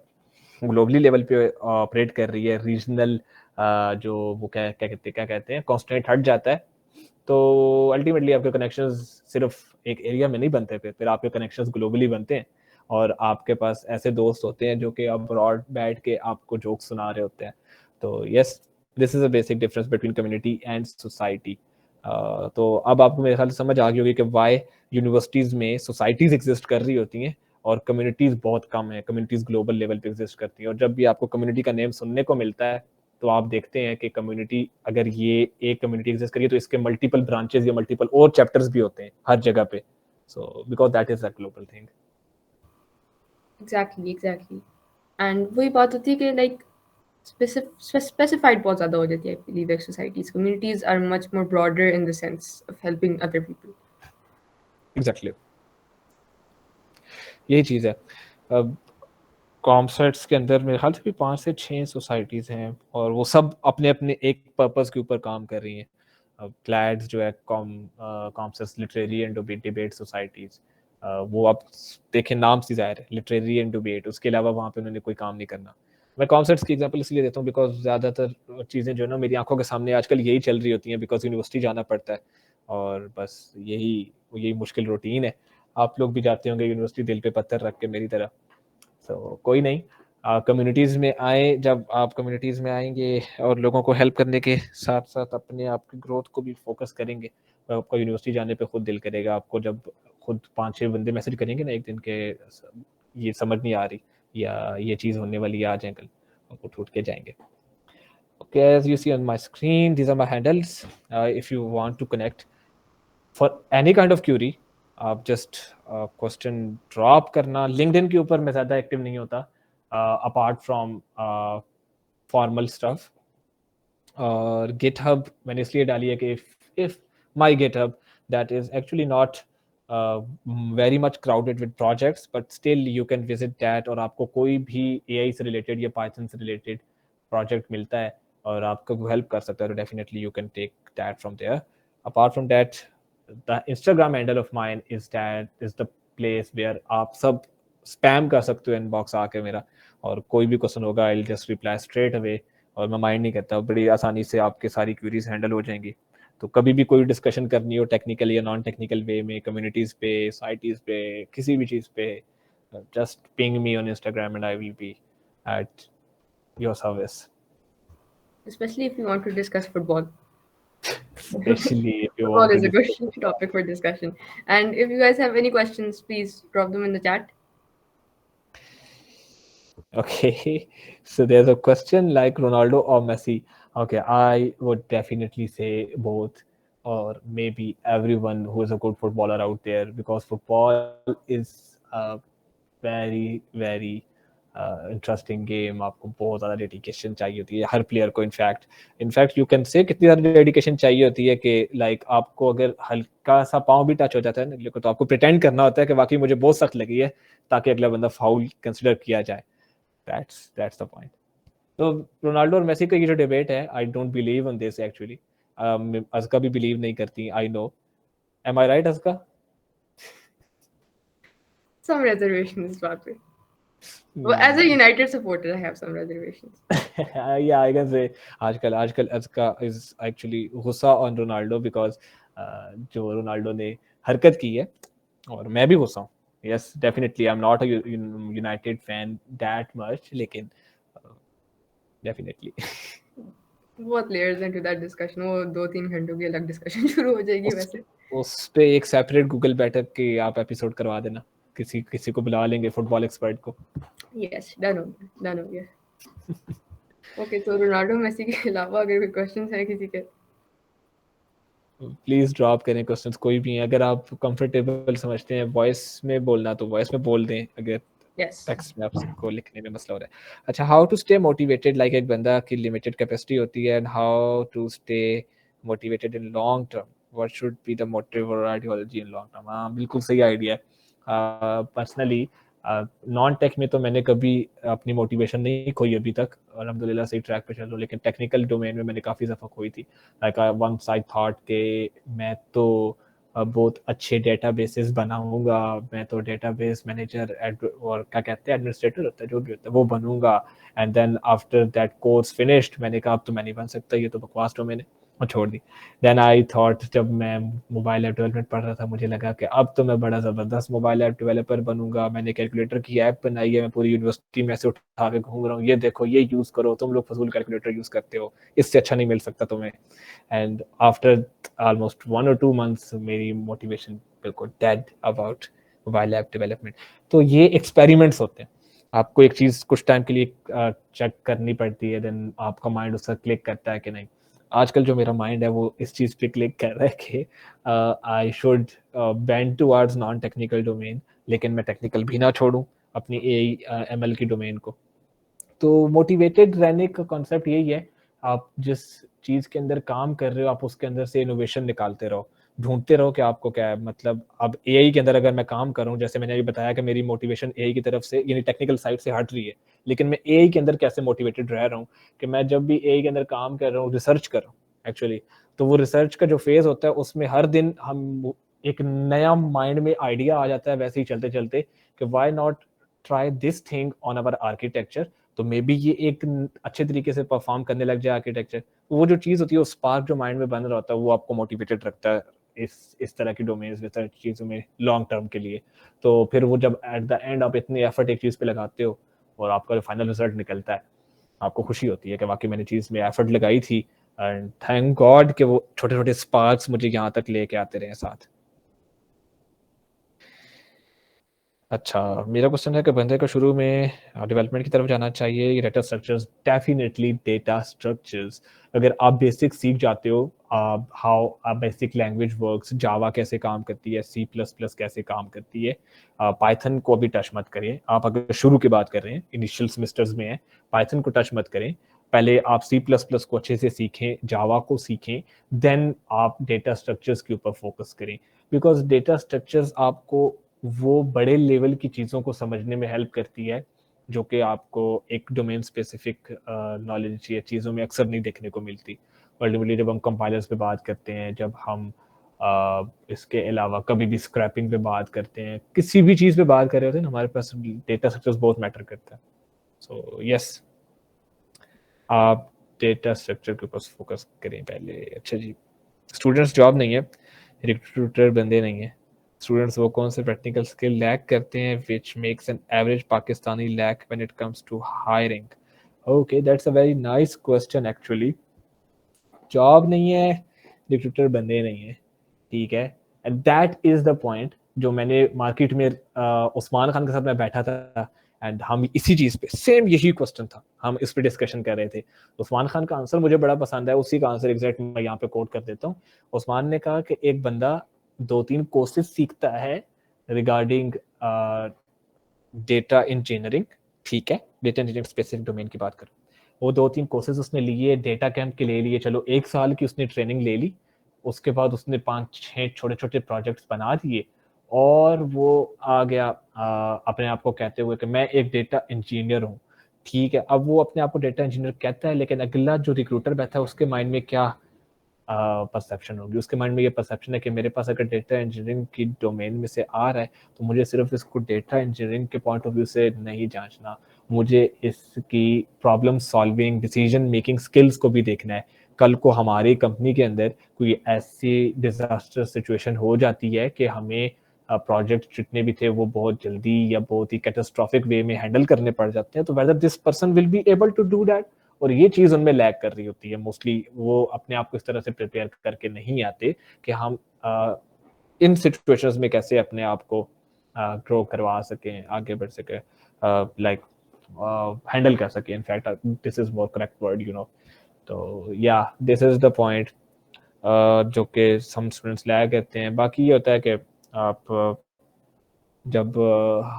ग्लोबली लेवल पे ऑपरेट कर रही है, रीजनल जो वो क्या कहते हैं कॉन्स्टेंट हट जाता है, तो अल्टीमेटली आपके कनेक्शंस सिर्फ एक एरिया में नहीं बनते, फिर आपके कनेक्शंस ग्लोबली बनते हैं, और आपके पास ऐसे दोस्त होते हैं जो कि अब्रॉड बैठ के आपको जोक सुना रहे होते हैं। तो yes, this is a basic difference between community and society. तो अब आपको मेरे ख्याल से समझ आ गई होगी कि वाई यूनिवर्सिटीज़ में सोसाइटीज़ एग्जिस्ट कर रही होती हैं और कम्युनिटीज़ बहुत कम है, कम्युनिटीज़ ग्लोबल लेवल पे एग्जिस्ट करती हैं। और जब भी आपको कम्युनिटी का नेम सुनने को मिलता है तो आप देखते हैं कि कम्युनिटी, अगर ये एक कम्युनिटी एग्जिस्ट करिए तो इसके मल्टीपल ब्रांचेस या मल्टीपल और चैप्टर्स भी होते हैं हर जगह पे। So because that is a global thing. Exactly. And वही बात होती है कि like specified बहुत ज़्यादा हो जाती है, I believe, like societies. Communities are much more broader in the sense of helping other people. Exactly, यही चीज़ है। अब कॉमसेट्स के अंदर मेरे ख्याल से भी 5 से 6 सोसाइटीज़ हैं और वो सब अपने अपने एक पर्पस के ऊपर काम कर रही हैं। अब क्लैड्स जो है COMSATS literary and debate societies, वो आप देखें नाम से ज़ाहिर है लिटरेरी एंड डिबेट, उसके अलावा वहाँ पे उन्होंने कोई काम नहीं करना। मैं कॉमसेट्स की एग्जांपल इसलिए देता हूँ बिकॉज ज़्यादातर चीज़ें जो है ना मेरी आंखों के सामने आजकल यही चल रही होती हैं, बिकॉज यूनिवर्सिटी जाना पड़ता है और बस यही यही मुश्किल रूटीन है। आप लोग भी जाते होंगे यूनिवर्सिटी दिल पे पत्थर रख के मेरी तरह। सो कोई नहीं, कम्युनिटीज़ में आए, जब आप कम्युनिटीज़ में आएंगे और लोगों को हेल्प करने के साथ साथ अपने आप की ग्रोथ को भी फोकस करेंगे, तो आपका यूनिवर्सिटी जाने पे खुद दिल करेगा। आपको जब खुद 5-6 बंदे मैसेज करेंगे ना एक दिन के ये समझ नहीं आ रही या ये चीज़ होने वाली है, आ जाए कल, आपको उठ के जाएंगे। Okay, as you see on my screen, these are my handles. If you want to connect for any kind of query, आप जस्ट क्वेश्चन ड्रॉप करना। लिंक्डइन के ऊपर मैं ज़्यादा एक्टिव नहीं होता अपार्ट फ्रॉम फॉर्मल स्टफ। और गिटहब मैंने इसलिए डाली है कि if my GitHub that is actually not very much crowded with projects, but still you can visit that, और आपको कोई भी AI से related या Python से related project मिलता है और आपको हेल्प कर सकता है, तो definitely you can take that from there. Apart from that, the Instagram handle of mine is the place where आप सब spam कर सकते हो inbox आके मेरा, और कोई भी क्वेश्चन होगा I'll just reply straight away, और मैं माइंड नहीं करता, बड़ी आसानी से आपके सारी क्वेरीज हैंडल हो जाएंगी। तो कभी भी कोई डिस्कशन करनी हो टेक्निकल या नॉन टेक्निकल वे में, कम्युनिटीज़ पे, साइटीज़ पे, किसी भी चीज़ पे, just ping me on Instagram and I will be at your service. Especially if you want to discuss football. Especially if you Football want to is a good discuss topic for discussion. And if you guys have any questions, please drop them in the chat. Okay, so there's a question like Ronaldo or Messi. Okay, I would definitely say both, or maybe everyone who is a good footballer out there, because football is a very interesting game. आपको बहुत ज़्यादा dedication चाहिए होती है हर player को। In fact you can say कितनी ज़्यादा dedication चाहिए होती है कि लाइक आपको अगर हल्का सा पाँव भी टच हो जाता है ना तो आपको प्रिटेंड करना होता है कि वाकई मुझे बहुत सख्त लगी है, ताकि अगला बंदा फाउल कंसिडर किया जाए। That's the point. तो रोनाल्डो और मेसी का ये जो डिबेट है, I don't believe on this actually. Azka भी बिलीव नहीं करती, I know. Am I right Azka? Some reservations इस बात पे। Well, as a United supporter, I have some reservations. Yeah, I can say आजकल अज़का is actually गुस्सा on Ronaldo because जो रोनाल्डो ने हरकत की है, और मैं भी गुस्सा हूँ। Yes, definitely, I'm not a United fan that much, लेकिन definitely बहुत layers into that discussion. वो 2-3 घंटों की अलग discussion शुरू हो जाएगी वैसे। उस पे एक सेपरेट गूगल बैठक के आप एपिसोड करवा देना, किसी को बुला लेंगे फुटबॉल एक्सपर्ट को। Yes, done हो गया। Okay, तो रोनाल्डो मेसी के अलावा अगर कोई questions है किसी के, प्लीज ड्रॉप करें क्वेश्चंस कोई भी हैं। अगर आप कंफर्टेबल समझते हैं वॉइस में बोलना तो वॉइस में बोल दें, अगर yes. टेक्स्ट में आपको लिखने में मसला हो रहा है। अच्छा, how to stay motivated, like एक बंदा की लिमिटेड कैपेसिटी होती है, and how to stay motivated in long term, what should be the motive और आइडियोलॉजी इन लॉन्ग टर्म। हाँ, बिल्कुल सही आइडिया है। पर्सनली नॉन टेक में तो मैंने कभी अपनी मोटिवेशन नहीं खोई अभी तक, अल्हम्दुलिल्लाह सही ट्रैक पे चल रहा हूँ, लेकिन टेक्निकल डोमेन में मैंने काफ़ी दफ़ा खोई थी। लाइक वंस आई थॉट के मैं तो बहुत अच्छे डेटाबेसेस बनाऊंगा, मैं तो डेटाबेस मैनेजर और क्या कहते हैं एडमिनिस्ट्रेटर होता है जो भी होता है वो बनूंगा। And then after that course finished मैंने कहा अब तो मैं नहीं बन सकता, ये तो बकवास तो मैंने और छोड़ दी। देन आई थॉट, जब मैं मोबाइल ऐप डेवलपमेंट पढ़ रहा था मुझे लगा कि अब तो मैं बड़ा ज़बरदस्त मोबाइल ऐप डेवलपर बनूंगा। मैंने कैलकुलेटर की ऐप बनाई है, मैं पूरी यूनिवर्सिटी में से उठा के घूम रहा हूँ, ये देखो ये यूज़ करो, तुम लोग फजूल कैलकुलेटर यूज़ करते हो, इससे अच्छा नहीं मिल सकता तुम्हें। And after almost 1 or 2 months मेरी मोटिवेशन बिल्कुल dead about mobile app development. तो ये एक्सपेरिमेंट्स होते हैं, आपको एक चीज़ कुछ टाइम के लिए चेक करनी पड़ती है, देन आपका माइंड उसका क्लिक करता है कि नहीं। आजकल जो मेरा माइंड है वो इस चीज़ पे क्लिक कर रहा है कि I should bend towards non technical domain, लेकिन मैं टेक्निकल भी ना छोड़ूं अपनी एआई ML की डोमेन को। तो मोटिवेटेड रहने का कॉन्सेप्ट यही है, आप जिस चीज़ के अंदर काम कर रहे हो आप उसके अंदर से इनोवेशन निकालते रहो, ढूंढते रहो कि आपको क्या है। मतलब अब एआई के अंदर अगर मैं काम कर रहा हूँ, जैसे मैंने अभी बताया कि मेरी मोटिवेशन एआई की तरफ से यानी टेक्निकल साइड से हट रही है, लेकिन मैं एआई के अंदर कैसे मोटिवेटेड रह रहा हूँ कि मैं जब भी एआई के अंदर काम कर रहा हूँ, रिसर्च कर रहा हूँ एक्चुअली, तो वो रिसर्च का जो फेज होता है उसमें हर दिन हम एक नया माइंड में आइडिया आ जाता है, वैसे ही चलते चलते कि why not try this thing on our architecture, तो मे बी ये एक अच्छे तरीके से परफॉर्म करने लग जाए आर्किटेक्चर। वो जो चीज़ होती है, वो स्पार्क जो माइंड में बन रहा होता है, वो आपको मोटिवेटेड रखता है इस तरह की डोमेन्स, इस तरह की चीज़ों में लॉन्ग टर्म के लिए। तो फिर वो जब एट द एंड आप इतनी एफर्ट एक चीज़ पे लगाते हो और आपका जो फाइनल रिजल्ट निकलता है, आपको खुशी होती है कि वाकई मैंने चीज़ में एफर्ट लगाई थी, एंड थैंक गॉड कि वो छोटे छोटे स्पार्क्स मुझे यहाँ तक लेके आते रहे साथ। अच्छा, मेरा क्वेश्चन है कि बंदे को शुरू में डेवलपमेंट की तरफ जाना चाहिए, data structures? Definitely data structures. अगर आप बेसिक सीख जाते हो, how a basic language works, Java कैसे काम करती है, सी प्लस प्लस कैसे काम करती है, पाइथन को भी टच मत करें। आप अगर शुरू की बात कर रहे हैं, इनिशियल सेमेस्टर्स में है, पाइथन को टच मत करें। पहले आप सी प्लस प्लस को अच्छे से सीखें, जावा को सीखें, देन आप डेटा स्ट्रक्चर्स के ऊपर फोकस करें। बिकॉज डेटा स्ट्रक्चर्स आपको वो बड़े लेवल की चीज़ों को समझने में हेल्प करती है जो कि आपको एक डोमेन स्पेसिफिक नॉलेज या चीज़ों में अक्सर नहीं देखने को मिलती। अल्टीमेटली जब हम कंपाइलर्स पे बात करते हैं, जब हम इसके अलावा कभी भी स्क्रैपिंग पे बात करते हैं, किसी भी चीज़ पे बात कर रहे होते हैं, हमारे पास डेटा स्ट्रक्चर्स बहुत मैटर करता है। सो यस, आप डेटा स्ट्रक्चर के ऊपर फोकस करें पहले। अच्छा जी, स्टूडेंट्स जॉब नहीं है, रिक्रूटर बंदे नहीं है। स्टूडेंट्स वो कौन से प्रैक्टिकल स्किल लैक करते हैं which makes an average Pakistani lack when it comes to hiring? Okay, that's a very nice question actually. Job नहीं है, रिक्रूटर बंदे नहीं है, ठीक है, and that is the point जो मैंने मार्केट में उस्मान खान के साथ मैं बैठा था, एंड हम इसी चीज पे सेम यही क्वेश्चन था, हम इस पे डिस्कशन कर रहे थे। उस्मान खान का आंसर मुझे बड़ा पसंद है, उसी का आंसर एग्जैक्ट मैं यहाँ पे कोट कर देता हूँ। उस्मान ने कहा कि एक बंदा 2-3 कोर्सेज सीखता है रिगार्डिंग डेटा इंजीनियरिंग, ठीक है, डेटा इंजीनियरिंग स्पेसिफिक डोमेन की बात करूँ, वो 2-3 कोर्सेज उसने लिए, डेटा कैंप के ले लिए, चलो 1 साल की उसने ट्रेनिंग ले ली, उसके बाद उसने 5-6 छोटे छोटे प्रोजेक्ट्स बना दिए और वो आ गया अपने आप को कहते हुए कि मैं एक डेटा इंजीनियर हूँ, ठीक है। अब वो अपने आप को डेटा इंजीनियर कहता है, लेकिन अगला जो रिक्रूटर बैठा है उसके माइंड में क्या परसेप्शन होगी? उसके माइंड में ये परसेप्शन है कि मेरे पास अगर डेटा इंजीनियरिंग की डोमेन में से आ रहा है तो मुझे सिर्फ इसको डेटा इंजीनियरिंग के पॉइंट ऑफ व्यू से नहीं जांचना, मुझे इसकी problem solving, decision making skills को भी देखना है। कल को हमारी कंपनी के अंदर कोई ऐसी डिजास्टर सिचुएशन हो जाती है कि हमें प्रोजेक्ट जितने भी थे वो बहुत जल्दी या बहुत ही कैटास्ट्रॉफिक वे में हैंडल करने पड़ जाते हैं, तो whether this person will be able to do that. और ये चीज़ उनमें लैग कर रही होती है मोस्टली, वो अपने आप को इस तरह से प्रिपेयर करके नहीं आते कि हम इन सिचुएशंस में कैसे अपने आप को ग्रो करवा सकें, आगे बढ़ सके, लाइक हैंडल कर सकें। In fact this is more correct word, you know. तो या दिस इज द पॉइंट जो कि सम स्टूडेंट्स लैग करते हैं। बाकी ये होता है कि आप जब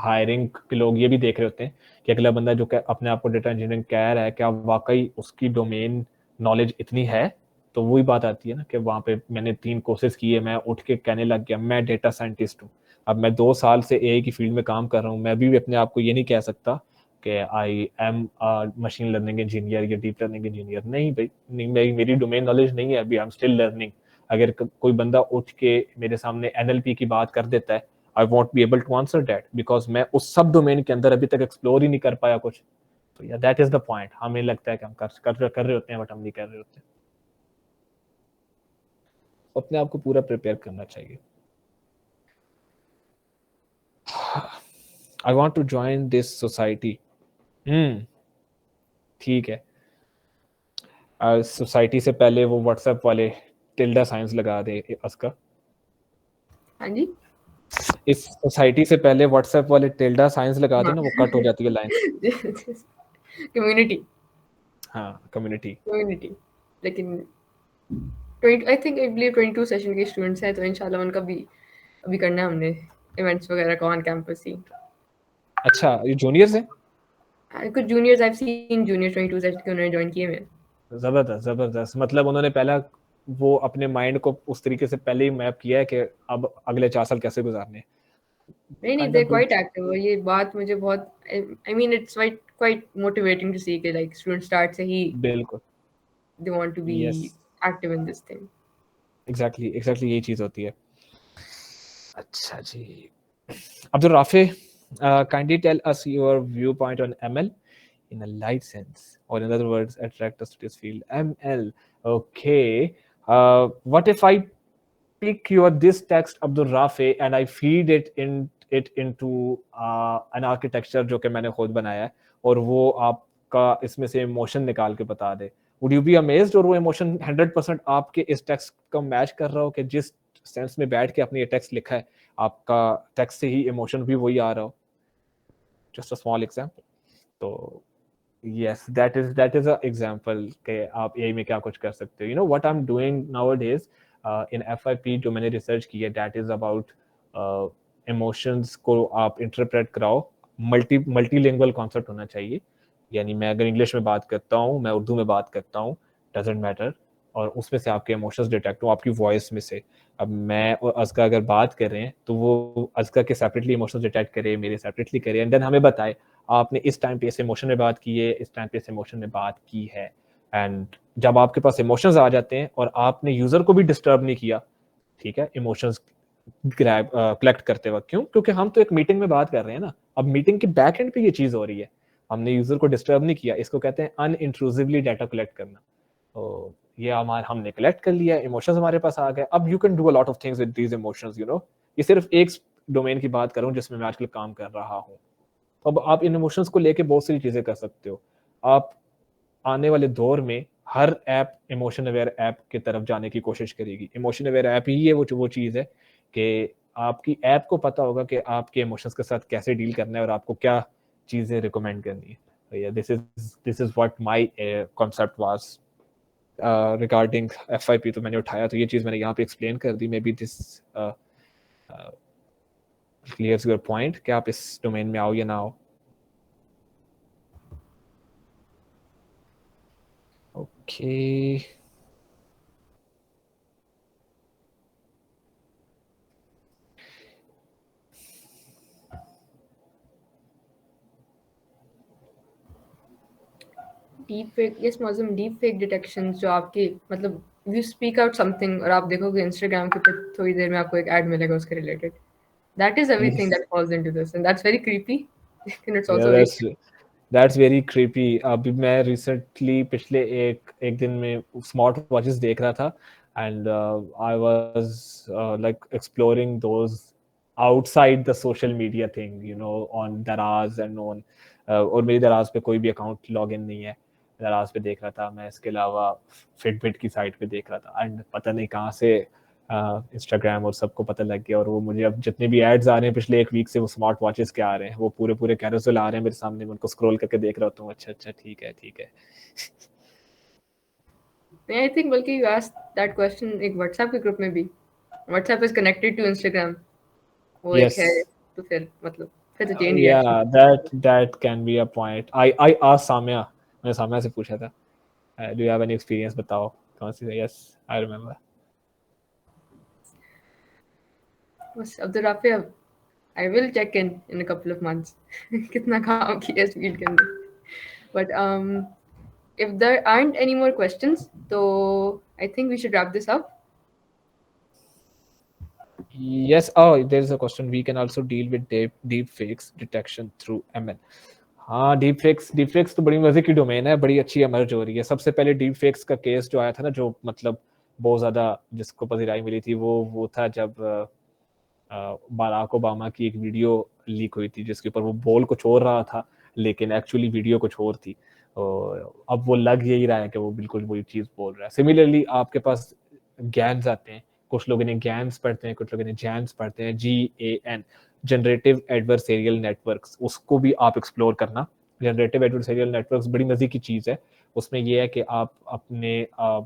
हायरिंग के लोग ये भी देख रहे होते हैं कि अगला बंदा जो अपने आप को डेटा इंजीनियरिंग कह रहा है, क्या वाकई उसकी डोमेन नॉलेज इतनी है? तो वही बात आती है ना कि वहाँ पे मैंने 3 कोर्सेज किए, मैं उठ के कहने लग गया मैं डेटा साइंटिस्ट हूँ। अब मैं 2 साल से एआई की फील्ड में काम कर रहा हूँ, मैं भी अपने आप को ये नहीं कह सकता कि I am machine learning engineer या डीप लर्निंग इंजीनियर। नहीं भाई, नहीं, मेरी डोमेन नॉलेज नहीं है अभी, आई एम स्टिल लर्निंग। अगर कोई बंदा उठ के मेरे सामने एनएलपी की बात कर देता है, I won't be able to answer that because मैं उस सब डोमेन के अंदर अभी तक एक्सप्लोर ही नहीं कर पाया कुछ। तो या दैट इज द पॉइंट, हमें लगता है कि हम कर रहे होते हैं बट हम नहीं कर रहे होते। अपने आप को पूरा प्रिपेयर करना चाहिए। I want to join this society. ठीक है, सोसाइटी से पहले वो व्हाट्सएप वाले टिल्डा साइंस लगा दे उसका। हाँ जी। इस सोसाइटी से पहले व्हाट्सएप वाले टिल्डा साइंस लगा दे ना, वो कट हो जाती है लाइन। कम्युनिटी। हाँ, कम्युनिटी। लेकिन 20 I think I believe 22 session के स्टूडेंट्स हैं, तो इंशाल्लाह उनका भी अभी करना है हमने, इवेंट्स वगैरह का ऑन कैंपस ही। अच्छा, ये जूनियर्स हैं? कुछ juniors I seen junior 22 session के उन्होंने ज्वाइन किए हैं। जबरदस्त जबरदस्त, मतलब उन्होंने पहला वो अपने माइंड को उस तरीके से पहले ही मैप किया है कि अब अगले 4 साल कैसे गुजारने हैं। नहीं, kind they of good. Quite active. और ये बात मुझे बहुत, I mean it's quite motivating to see कि लाइक स्टूडेंट स्टार्ट से ही बिल्कुल। They want to be yes, active in this thing. Exactly exactly यही चीज होती है। अच्छा जी, Abdul Rafe, kindly tell us your viewpoint on ML in a light sense, or in other words, attract us to this field. ML, okay. What if I pick your this text Abdul Rafi and I feed it into an architecture जो कि मैंने खुद बनाया है, और वो आपका इसमें से इमोशन निकाल के बता दे, would you be amazed? और वो इमोशन 100% आपके इस टेक्स्ट का मैच कर रहा हो कि जिस सेंस में बैठ के आपने ये टेक्स्ट लिखा है, आपका टेक्स्ट से ही इमोशन भी वही आ रहा हो. Just a small example. तो yes, that is a example कि आप AI में क्या कुछ कर सकते हो. You know what I'm doing nowadays in FIP जो मैंने रिसर्च की है, that is about emotions को आप इंटरप्रेट कराओ. मल्टीलिंगुअल कॉन्सेप्ट होना चाहिए, यानी मैं अगर इंग्लिश में बात करता हूँ, मैं उर्दू में बात करता हूँ, डजेंट मैटर, और उसमें से आपके इमोशंस डिटेक्ट हो आपकी वॉइस में से. अब मैं और अज़का अगर बात कर रहे हैं तो वो अज़का के सेपरेटली इमोशंस डिटेक्ट करे, मेरे सेपरेटली करे, एंड देन हमें बताए आपने इस टाइम पे इस इमोशन में बात की है, इस टाइम पे इस इमोशन में बात की है. एंड जब आपके पास इमोशंस आ जाते हैं और आपने यूजर को भी डिस्टर्ब नहीं किया, ठीक है, इमोशंस ग्रैब कलेक्ट करते वक्त, क्यों? क्योंकि हम तो एक मीटिंग में बात कर रहे हैं ना. अब मीटिंग के बैक एंड पे ये चीज हो रही है, हमने यूजर को डिस्टर्ब नहीं किया. इसको कहते हैं अनइंट्रूसिवली डाटा कलेक्ट करना. तो ये हमने कलेक्ट कर लिया, इमोशंस हमारे पास आ गए. अब you can do a lot of things with these emotions, you know. ये सिर्फ एक डोमेन की बात कर रहा हूँ जिसमें मैं आजकल काम कर रहा हूँ. अब आप इन इमोशंस को लेके बहुत सारी चीजें कर सकते हो. आप आने वाले दौर में हर ऐप इमोशन अवेयर ऐप की तरफ जाने की कोशिश करेगी. इमोशन अवेयर ऐप ही है वो चीज है कि आपकी ऐप को पता होगा कि आपके इमोशंस के साथ कैसे डील करना है और आपको क्या चीजें रिकमेंड करनी है. This is what my concept was regarding FIP. तो मैंने उठाया, तो ये चीज मैंने यहाँ पे एक्सप्लेन कर दी. May be this clears your point कि आप इस डोमेन में आओ या ना आओ. Okay, deep fake, yes Mauzum, deep fake detection जो आपके मतलब यू स्पीक आउट समथिंग और आप देखोगे इंस्टाग्राम के ऊपर थोड़ी देर में आपको एक ऐड मिलेगा उसके related. That is everything that falls into this and that's very creepy लेकिन it's also very That's very creepy. अभी मैं रिसेंटली पिछले एक दिन में स्मार्ट वॉचेस देख रहा था, and I was like exploring those outside the social media thing, you know, on दराज एंड ऑन, और मेरी दराज पे कोई भी अकाउंट लॉग इन नहीं है. दराज पे देख रहा था मैं, इसके अलावा फिटबिट की साइट पे देख रहा था, एंड पता नहीं कहाँ से इंस्टाग्राम और सबको पता लग गया. और वो मुझे अब जितने भी एड्स आ रहे हैं पिछले एक वीक से, वो स्मार्ट वॉचेस के आ रहे हैं, वो पूरे कैरोसेल आ रहे हैं मेरे सामने. मैं उनको स्क्रॉल करके देख रहा होता हूँ. अच्छा ठीक है. आई थिंक बल्कि यू आस्क्ड दैट क्वेश्चन एक व्हाट्सएप के ग्रुप में भी. WhatsApp is connected to Instagram, वो एक है, तो फिर मतलब फिर तो चेंज या that can be a point. I asked Samya, मैंने साम्या से पूछा था, do you have any experience, बताओ कौन सी. yes, I remember. बस Abdul Rafi, I will check in a couple of months कितना काम किया इस फील्ड के अंदर. But if there aren't any more questions, so I think we should wrap this up. Yes, there is a question. We can also deal with deep fakes detection through ML. हाँ, deep fakes तो बड़ी मजे की domain है, बड़ी अच्छी emerge हो रही है. सबसे पहले डीप फेक्स का केस जो आया था ना, जो मतलब बहुत ज्यादा जिसको पजीराई मिली थी, वो था जब बाराक ओबामा की एक वीडियो लीक हुई थी जिसके ऊपर वो बोल कुछ और रहा था लेकिन एक्चुअली वीडियो कुछ और थी. और अब वो लग यही रहा है कि वो बिल्कुल वही चीज बोल रहा है. सिमिलरली आपके पास गैन्स आते हैं, कुछ लोग इन्हें गैन्स पढ़ते हैं, कुछ लोग इन्हें जैन्स पढ़ते हैं, GAN, जनरेटिव एडवर्सेरियल नेटवर्क्स. उसको भी आप एक्सप्लोर करना. जनरेटिव एडवर्सेरियल नेटवर्क्स बड़ी मजे की चीज है. उसमें ये है कि आप अपने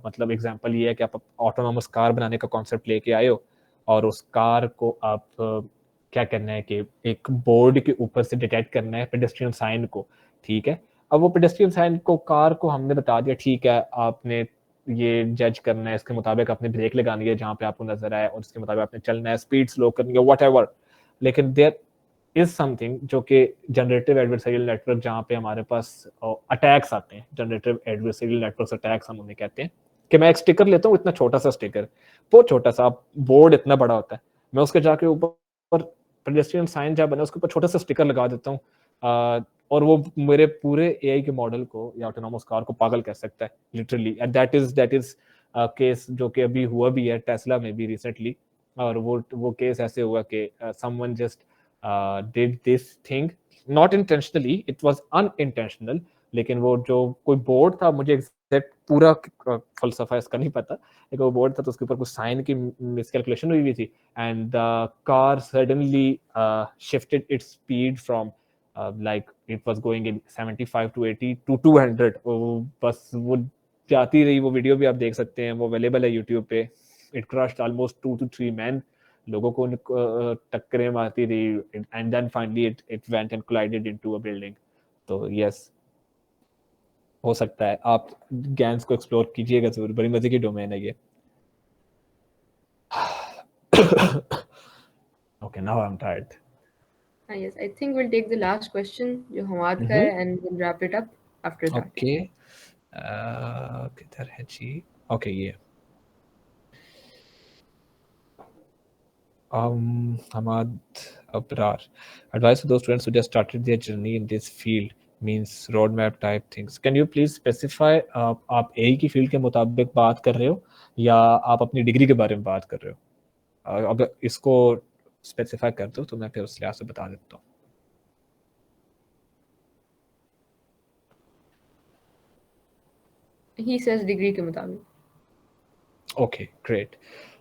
मतलब एग्जांपल ये है कि आप ऑटोनोमस कार बनाने का कॉन्सेप्ट लेके आए हो, और उस कार को आप क्या करना है कि एक बोर्ड के ऊपर से डिटेक्ट करना है पेडेस्ट्रियन साइन को. ठीक है, अब वो पेडेस्ट्रियन साइन को, कार को हमने बता दिया, ठीक है, आपने ये जज करना है, इसके मुताबिक आपने ब्रेक लगानी है जहाँ पे आपको नजर आए, और इसके मुताबिक आपने चलना है, स्पीड स्लो करनी है, व्हाटएवर. लेकिन देयर इज समथिंग जो कि जनरेटिव एडवर्सरियल नेटवर्क, जहाँ पे हमारे पास अटैक्स आते हैं. जनरेटिव एडवर्सरियल नेटवर्क अटैक्स हम उन्हें कहते हैं. कि मैं एक स्टिकर लेता हूँ, इतना छोटा सा स्टिकर, बहुत छोटा सा, बोर्ड इतना बड़ा होता है, मैं उसके जाके ऊपर पेडेस्ट्रियन साइन जहाँ बना उसके ऊपर छोटा सा स्टिकर लगा देता हूँ, और वो मेरे पूरे AI के मॉडल को या ऑटोनोमस कार को पागल कर सकता है literally. And that is case जो कि अभी हुआ भी है टेस्ला में भी रिसेंटली. और वो केस ऐसे हुआ कि someone just did this thing not intentionally, it was unintentional, लेकिन वो जो कोई बोर्ड था, मुझे एग्जैक्ट पूरा फलसफा इसका नहीं पता, लेकिन वो बोर्ड था तो उसके ऊपर कुछ साइन की मिसकैलकुलेशन हुई थी, and the car suddenly shifted its speed from like it was going in 75 to 80 to 200, बस वो जाती रही। वो वीडियो भी आप देख सकते हैं, वो अवेलेबल है यूट्यूब पे। It crushed almost 2 to 3 men, लोगों को टक्करें मारती रही, and then finally it went and collided into a building. तो यस, हो सकता है आप गैंग्स को एक्सप्लोर कीजिएगा जरूर, बड़ी मजे की डोमेन है ये। Okay, now I'm tired. Yes, I think we'll take the last question, जो हमाद का है, and we'll wrap it up after that. Okay. किधर है जी? Okay, ये Hamad Abrar. Advice for those students who just started their journey in this field, means roadmap type things. Can you please specify, आप ए की field के मुताबिक बात कर रहे हो या आप अपनी डिग्री के बारे में बात कर रहे हो? अगर इसको स्पेसिफाई कर दो तो मैं फिर उस लिहाज से बता देता हूँ। He says degree के मुताबिक। Okay, great.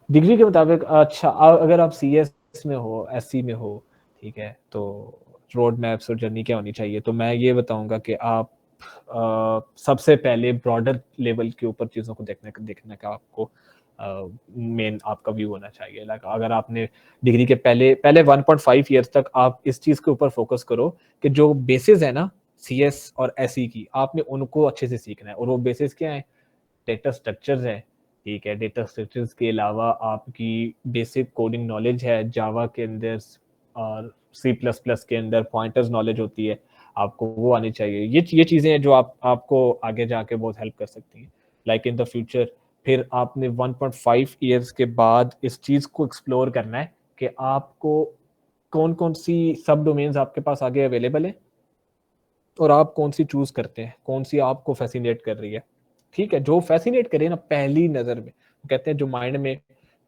डिग्री के मुताबिक, अच्छा, अगर आप CS में हो, SC में हो, ठीक है, तो रोड मैप्स और जर्नी क्या होनी चाहिए, तो मैं ये बताऊंगा कि आप सबसे पहले ब्रॉडर लेवल के ऊपर चीज़ों को देखने का आपको मेन आपका व्यू होना चाहिए। लाइक अगर आपने डिग्री के पहले 1.5 ईयर्स तक आप इस चीज़ के ऊपर फोकस करो कि जो बेसिस है ना CS और SE की, आपने उनको अच्छे से सीखना है। और वो बेसिस क्या है? डेटा स्ट्रक्चर्स है, ठीक है। डेटा स्ट्रक्चर्स के अलावा आपकी बेसिक कोडिंग नॉलेज है, जावा के अंदर और C++ के अंदर पॉइंटर्स नॉलेज होती है, आपको वो आनी चाहिए। ये चीज़ें हैं जो आपको आगे जाके बहुत हेल्प कर सकती हैं, लाइक इन द फ्यूचर। फिर आपने 1.5 ईयर्स के बाद इस चीज़ को एक्सप्लोर करना है कि आपको कौन कौन सी सब डोमेन्स आपके पास आगे अवेलेबल है और आप कौन सी चूज करते हैं, कौन सी आपको फैसिनेट कर रही है, ठीक है। जो फैसिनेट करे ना पहली नज़र में, कहते हैं जो माइंड में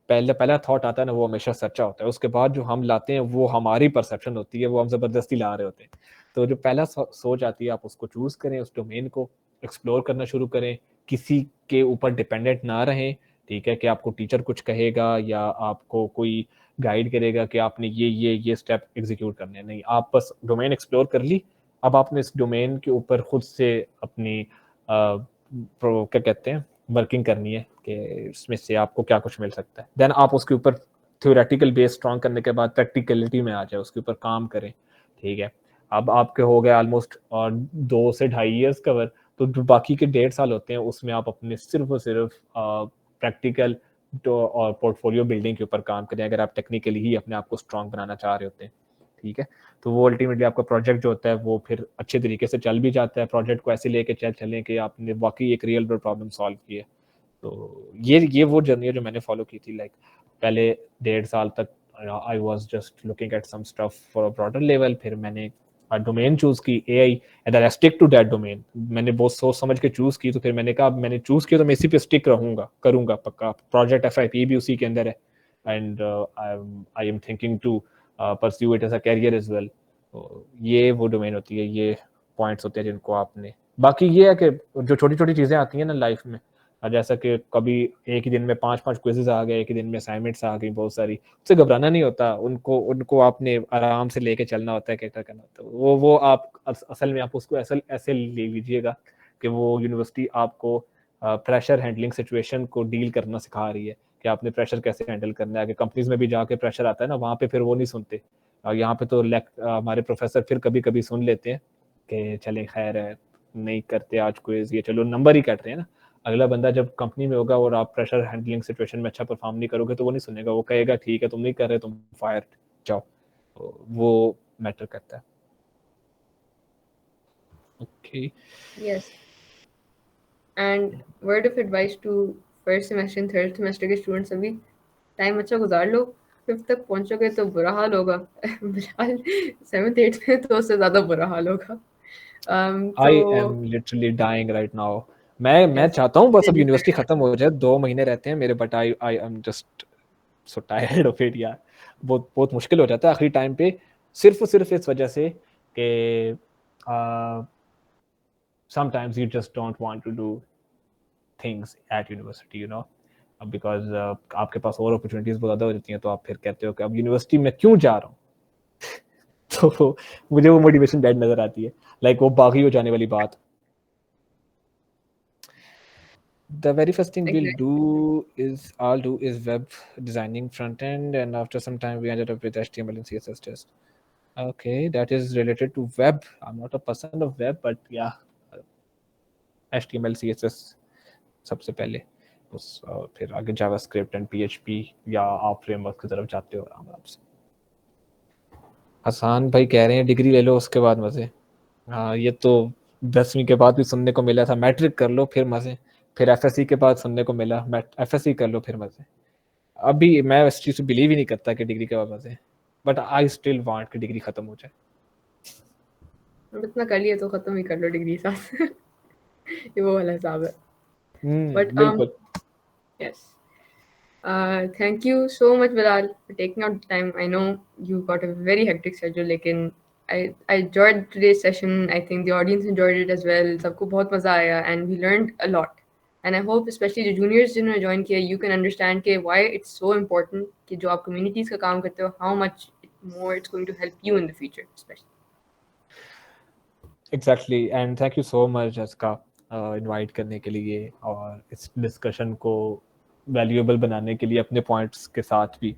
पहला थॉट आता है ना, वो हमेशा सच्चा होता है। उसके बाद जो हम लाते हैं वो हमारी परसेप्शन होती है, वो हम ज़बरदस्ती ला रहे होते हैं। तो जो पहला सोच आती है, आप उसको चूज करें, उस डोमेन को एक्सप्लोर करना शुरू करें, किसी के ऊपर डिपेंडेंट ना रहें, ठीक है, कि आपको टीचर कुछ कहेगा या आपको कोई गाइड करेगा कि आपने ये स्टेप एग्जीक्यूट करने हैं। नहीं, आप बस डोमेन एक्सप्लोर कर ली, अब आपने इस डोमेन के ऊपर खुद से अपनी क्या कहते हैं वर्किंग करनी है कि इसमें से आपको क्या कुछ मिल सकता है। देन आप उसके ऊपर थ्योरेटिकल बेस स्ट्रॉन्ग करने के बाद प्रैक्टिकलिटी में आ जाए, उसके ऊपर काम करें, ठीक है। अब आपके हो गए ऑलमोस्ट 2 से 2.5 ईयर्स कवर, तो जो बाकी के 1.5 साल होते हैं उसमें आप अपने सिर्फ और सिर्फ प्रैक्टिकल और पोर्टफोलियो बिल्डिंग के ऊपर काम करें, अगर आप टेक्निकली ही अपने आप को स्ट्रॉन्ग बनाना चाह रहे होते हैं, ठीक है। तो वो अल्टीमेटली आपका प्रोजेक्ट जो होता है वो फिर अच्छे तरीके से चल भी जाता है। प्रोजेक्ट को ऐसे लेके चलें कि आपने वाकई एक रियल वर्ल्ड प्रॉब्लम सॉल्व की है। तो ये वो जर्नी है जो मैंने फॉलो की थी। लाइक पहले 1.5 साल तक I was just looking at some stuff for a broader level, फिर मैंने डोमेन चूज की AI and I stick to that domain. मैंने बहुत सोच समझ के चूज की, तो फिर मैंने कहा मैंने चूज किया तो मैं इसी पे स्टिक करूंगा पक्का। प्रोजेक्ट FIP भी उसी के अंदर है, and I am thinking to pursue it as a career as well. तो ये वो डोमेन होती है, ये पॉइंट्स होते हैं जिनको आपने, बाकी ये है कि जो छोटी छोटी चीज़ें आती हैं ना लाइफ में, जैसा कि कभी एक ही दिन में 5-5 क्विज़ेस आ गए, एक ही दिन में असाइनमेंट्स आ गई बहुत सारी, उससे घबराना नहीं होता। उनको आपने आराम से लेके चलना होता है, क्या करना होता है वो आप असल में आप उसको ऐसे ले लीजिएगा कि वो यूनिवर्सिटी आपको प्रेशर हैंडलिंग सिचुएशन को डील करना सिखा रही है कि आपने प्रेशर कैसे हैंडल करना है। कि कंपनीज में भी जाके प्रेशर आता है ना, वहाँ पे फिर वो नहीं सुनते। यहाँ पे तो हमारे प्रोफेसर फिर कभी कभी सुन लेते हैं कि चले खैर है, नहीं करते आज क्विज, ये चलो नंबर ही कट रहे हैं ना। अगला बंदा जब कंपनी में होगा और आप प्रेशर हैंडलिंग सिचुएशन में अच्छा परफॉर्म नहीं करोगे तो वो नहीं सुनेगा, वो कहेगा ठीक है तुम नहीं कर रहे, तुम फायर जाओ। तो वो मैटर करता है। Okay, Yes. And word of advice to first semester and third semester के स्टूडेंट्स, अभी टाइम अच्छा गुजार लो, 5th तक पहुंचोगे तो बुरा हाल होगा। फिलहाल 7th 8th में तो उससे ज़्यादा बुरा हाल होगा। आई तो am literally dying right now. मैं yes, चाहता हूँ बस अब यूनिवर्सिटी खत्म हो जाए, 2 महीने रहते हैं मेरे, but I am just so tired of it यार, बहुत बहुत मुश्किल हो जाता है आखिरी टाइम पे, सिर्फ और सिर्फ इस वजह से कि sometimes you just don't want to do things at university, you know, because आपके पास और अपॉर्चुनिटीज बहुत ज़्यादा हो जाती हैं, तो आप फिर कहते हो कि अब यूनिवर्सिटी में क्यों जा रहा हूँ। तो मुझे वो मोटिवेशन डेड नजर आती है, लाइक वो बागी हो जाने वाली बात। The very first thing we'll Exactly. I'll do is web designing front end, and after some time we ended up with HTML and CSS test. Okay, that is related to web. I'm not a person of web, but yeah, HTML CSS सबसे पहले, फिर आगे JavaScript and PHP या आप framework की तरफ जाते हो आराम से। हसान भाई कह रहे हैं डिग्री ले लो उसके बाद मजे। हाँ, ये तो 10वीं के बाद भी सुनने को मिला था, मैट्रिक कर लो फिर मजे। फिर FSC के बाद सुनने को मिला FSC कर लो फिर मजे। अभी मैं इस चीज से बिलीव ही नहीं करता कि डिग्री के बाद मजे, बट आई स्टिल वांट कि डिग्री खत्म हो जाए। अब इतना कर लिए तो खत्म ही कर लो डिग्री साथ। ये वो वाला हिसाब है। But बिल्कुल। yes. Thank you so much, Bilal, for taking out the time. I know you got a very hectic schedule, लेकिन I enjoyed today's session. I think the audience enjoyed it as well. सबको बहुत मजा आया and we learned a lot. And I hope especially the juniors जिन्होंने join किया, you can understand कि why it's so important कि जो आप communities का काम करते हो, how much more it's going to help you in the future, especially. Exactly, and thank you so much Aska invite करने के लिए और इस डिस्कशन को वैल्यूएबल बनाने के लिए अपने पॉइंट्स के साथ भी।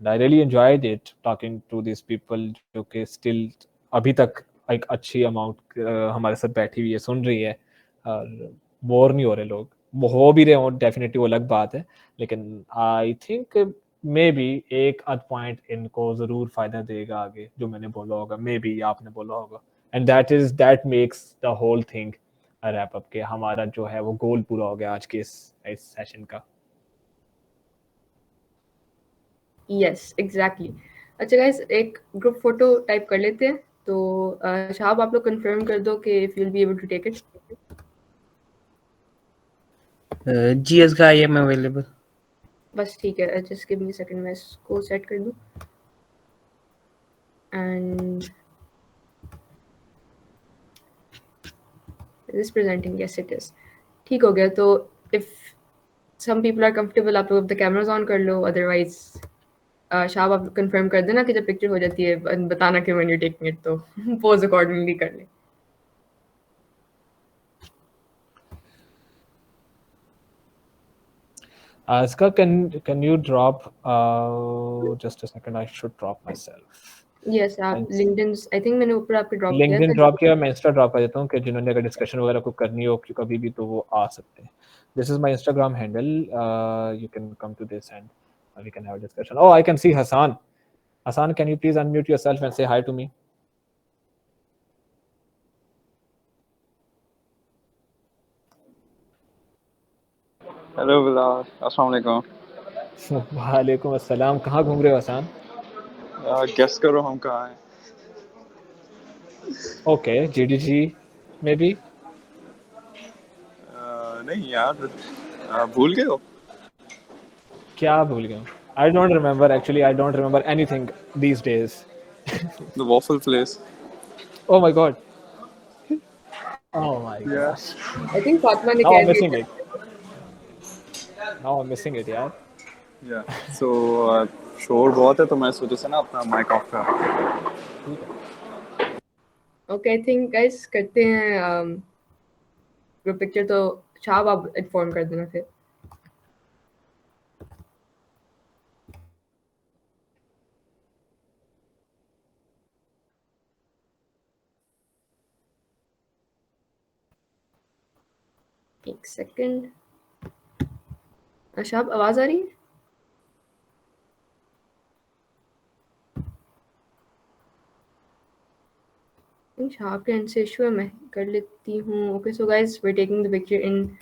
I really enjoyed it talking to this people जो कि स्टिल अभी तक एक अच्छी अमाउंट हमारे साथ बैठी हुई है, सुन रही है, और बोर नहीं हो रहे लोग। वो हो भी रहे हो डेफिनेटली, वो अलग बात है, लेकिन आई थिंक मे बी एक आध पॉइंट इनको ज़रूर फ़ायदा देगा आगे, जो मैंने बोला होगा, मे बी आपने बोला होगा, and that makes the whole thing a wrap up के हमारा जो है वो गोल पूरा हो गया आज के इस सेशन का। Yes, exactly. अच्छा guys, एक group photo type कर लेते हैं, तो शाहब आप लोग confirm कर दो कि if you'll be able to take it. GS का I am available. बस ठीक है, just give me a second, मैं इसको set कर दूँ। And is this presenting? Yes, it is. ठीक हो गया, तो if some people are comfortable, आप लोग अपने cameras on कर लो, otherwise शाहब आप confirm कर देना कि जब picture हो जाती है बताना कि when you're taking it, तो pose accordingly कर ले। Aska, can you drop just a second, I should drop myself. Yes, आप LinkedIn, I think मैंने ऊपर आपके drop किया LinkedIn था। ड्रॉप किया, मैं इंस्टा ड्रॉप कर देता हूँ कि जिन्होंने अगर डिस्कशन वगैरह को करनी हो कभी भी तो वो आ सकते हैं। This is my Instagram handle. You can come to this and we can have a discussion. Oh, I can see Hassan. Hassan, can you please unmute yourself and say hi to me? Hello Bilal, अस्सलाम वालेकुम। वालेकुम अस्सलाम। कहाँ घूम रहे हो Hasan? Guess करो हम कहाँ हैं? ओके, GDG में भी? नहीं यार, भूल गए हो? क्या भूल गया? I don't remember actually. I don't remember anything these days. The waffle place. Oh my god. Oh my Yeah. gosh. I think Fatma ने Now कह I'm missing दिया। it. Now I'm missing it, यार। Yeah. So शोर बहुत है तो मैं सोचा से ना अपना माइक ऑफ कर। ठीक है। Okay, I think guys करते हैं group picture, तो शाहब आप inform कर देना फिर। एक सेकंड, शाहब आवाज आ रही है? शाहब के end से issue है, मैं कर लेती हूँ। Okay, so guys, we're taking the picture in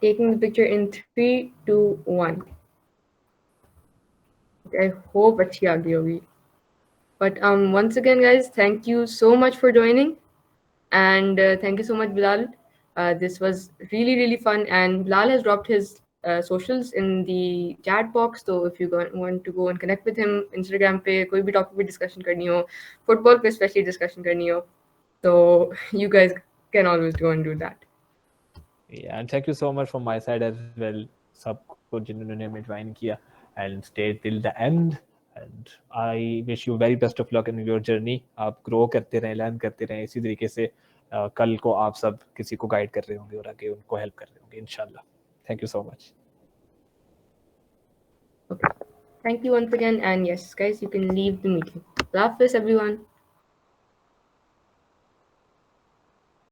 taking the picture in 3, 2, 1. I hope अच्छी आ गई होगी. But once again, guys, thank you so much for joining, and thank you so much, Bilal. This was really really fun, and Bilal has dropped his socials in the chat box. So if you want to go and connect with him, Instagram पे कोई भी topic पे discussion करनी हो, football पे especially discussion करनी हो, so you guys can always go and do that. Yeah, and thank you so much from my side as well, सबको जिन्होंने हमें ज्वाइन किया and stay till the end. And I wish you very best of luck in your journey. आप grow करते रहें, learn करते रहें इसी तरीके से. कल को आप सब किसी को गाइड कर रहे होंगे और आगे उनको हेल्प कर रहे होंगे इंशाल्लाह. Thank you so much. Okay. Thank you once again, and yes, guys, you can leave the meeting. Allah Hafiz, everyone.